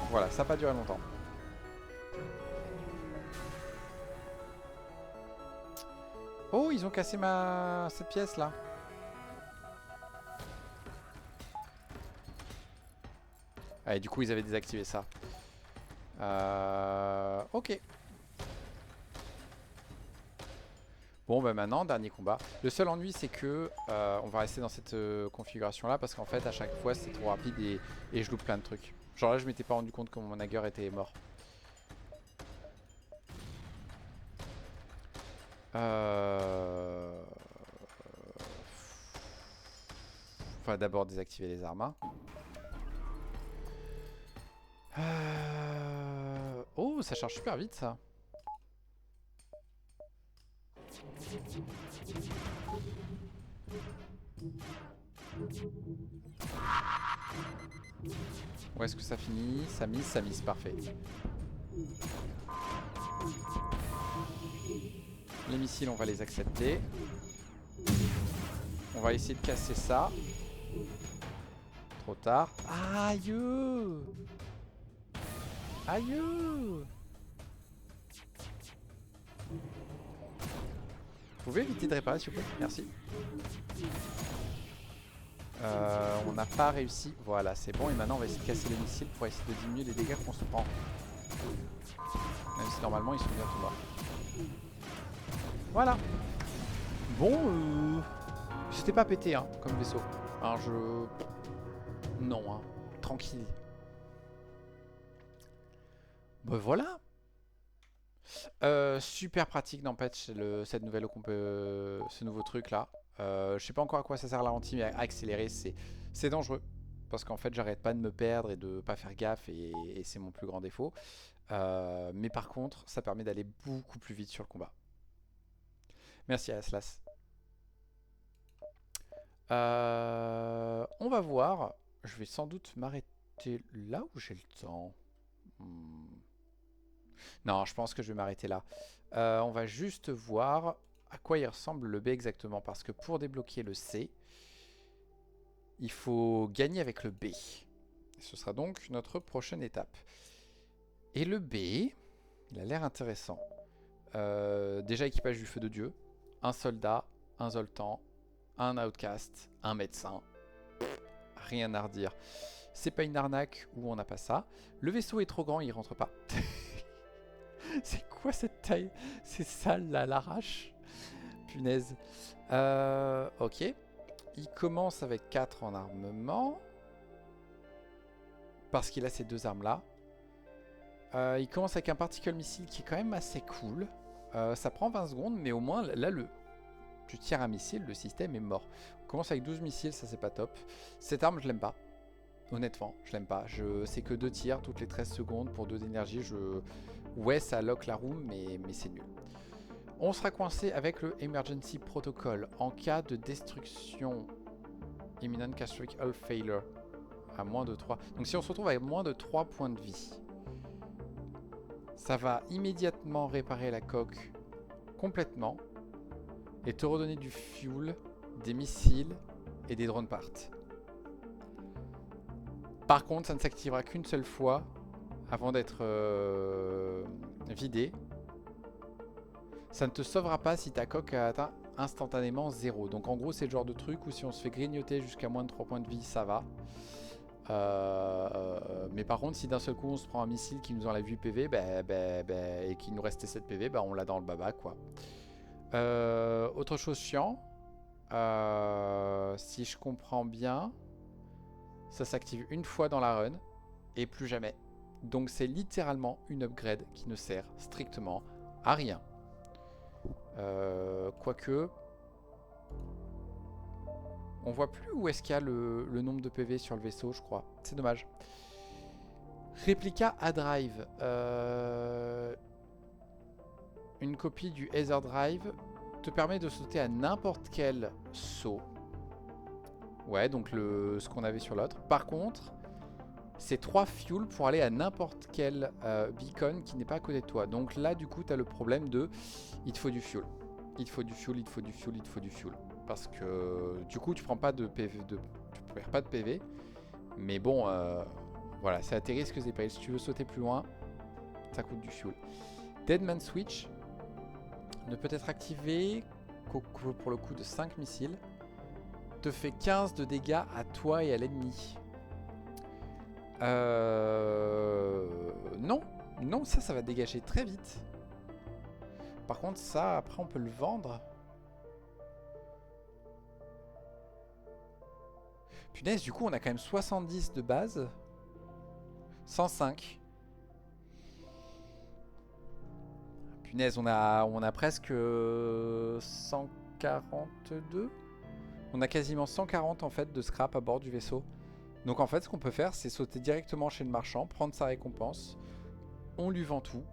Voilà, ça n'a pas duré longtemps. Oh, ils ont cassé cette pièce là. Ah, et du coup, ils avaient désactivé ça. Ok. Bon, bah maintenant, dernier combat. Le seul ennui, c'est que on va rester dans cette configuration là parce qu'en fait, à chaque fois, c'est trop rapide et je loupe plein de trucs. Genre là, je m'étais pas rendu compte que mon manager était mort. On va d'abord désactiver les armes. Oh, ça charge super vite ça. Où est-ce que ça finit? Ça mise, parfait. Les missiles, on va les accepter. On va essayer de casser ça. Trop tard. Aïe! Aïe! Vous pouvez éviter de réparer s'il vous plaît? Merci. On n'a pas réussi. Voilà, c'est bon. Et maintenant, on va essayer de casser les missiles pour essayer de diminuer les dégâts qu'on se prend. Même si normalement, ils sont bientôt morts. Voilà. Bon, c'était pas pété, hein, comme vaisseau. Hein, non, hein. Tranquille. Bah voilà. Super pratique n'empêche cette nouvelle ce nouveau truc là. Je sais pas encore à quoi ça sert ralenti, mais à accélérer c'est dangereux. Parce qu'en fait j'arrête pas de me perdre et de pas faire gaffe et c'est mon plus grand défaut. Mais par contre ça permet d'aller beaucoup plus vite sur le combat. Merci à Aslas. On va voir. Je vais sans doute m'arrêter là où j'ai le temps. Non, je pense que je vais m'arrêter là. On va juste voir à quoi il ressemble le B exactement. Parce que pour débloquer le C, il faut gagner avec le B. Et ce sera donc notre prochaine étape. Et le B, il a l'air intéressant. Déjà équipage du feu de Dieu. Un soldat, un Zoltan, un outcast, un médecin. Rien à redire. C'est pas une arnaque où on n'a pas ça. Le vaisseau est trop grand, il rentre pas. C'est quoi cette taille? C'est sale là, l'arrache. Punaise. Ok. Il commence avec 4 en armement. Parce qu'il a ces deux armes là. Il commence avec un particle missile qui est quand même assez cool. Ça prend 20 secondes, mais au moins là, tu tires un missile, le système est mort. On commence avec 12 missiles, ça c'est pas top. Cette arme, je l'aime pas. Honnêtement, je l'aime pas. C'est que 2 tirs toutes les 13 secondes pour 2 d'énergie. Ouais, ça lock la room, mais c'est nul. On sera coincé avec le Emergency Protocol en cas de destruction. Imminent Catastrophic Failure. À moins de 3. Donc si on se retrouve avec moins de 3 points de vie, ça va immédiatement réparer la coque complètement et te redonner du fuel, des missiles et des drone parts. Par contre, ça ne s'activera qu'une seule fois avant d'être vidé. Ça ne te sauvera pas si ta coque a atteint instantanément 0. Donc en gros, c'est le genre de truc où si on se fait grignoter jusqu'à moins de 3 points de vie, ça va. Mais par contre, si d'un seul coup on se prend un missile qui nous enlève 8 PV et qu'il nous restait 7 PV, on l'a dans le baba quoi. Autre chose chiant, Si je comprends bien, ça s'active une fois dans la run et plus jamais. Donc c'est littéralement une upgrade qui ne sert strictement à rien. Quoique, on voit plus où est-ce qu'il y a le nombre de PV sur le vaisseau, je crois. C'est dommage. Réplica à drive. Une copie du Ether Drive te permet de sauter à n'importe quel saut. Ouais, donc ce qu'on avait sur l'autre. Par contre, c'est 3 fuels pour aller à n'importe quel beacon qui n'est pas à côté de toi. Donc là, du coup, tu as le problème de... Il te faut du fuel. Il te faut du fuel, il te faut du fuel, il te faut du fuel. Parce que du coup, tu prends pas de PV, tu perds pas de PV. Mais bon, voilà, c'est à tes risques et périls. Si tu veux sauter plus loin, ça coûte du fuel. Deadman Switch ne peut être activé qu'au pour le coup de 5 missiles. Te fait 15 de dégâts à toi et à l'ennemi. Non, non, ça va dégager très vite. Par contre, ça, après, on peut le vendre. Punaise, du coup, on a quand même 70 de base. 105. Punaise, on a presque 142. On a quasiment 140 en fait de scrap à bord du vaisseau. Donc en fait, ce qu'on peut faire, c'est sauter directement chez le marchand, prendre sa récompense. On lui vend tout.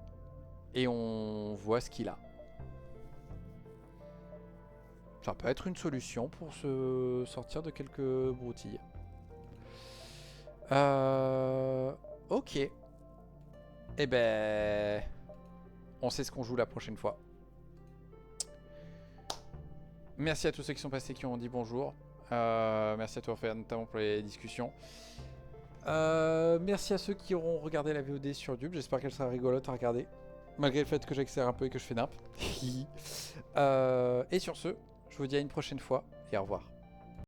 Et on voit ce qu'il a. Ça peut être une solution pour se sortir de quelques broutilles. Ok. Eh ben... On sait ce qu'on joue la prochaine fois. Merci à tous ceux qui sont passés, qui ont dit bonjour. Merci à toi, Raphaël, notamment pour les discussions. Merci à ceux qui auront regardé la VOD sur YouTube. J'espère qu'elle sera rigolote à regarder. Malgré le fait que j'accélère un peu et que je fais nimp. Et sur ce, je vous dis à une prochaine fois et au revoir.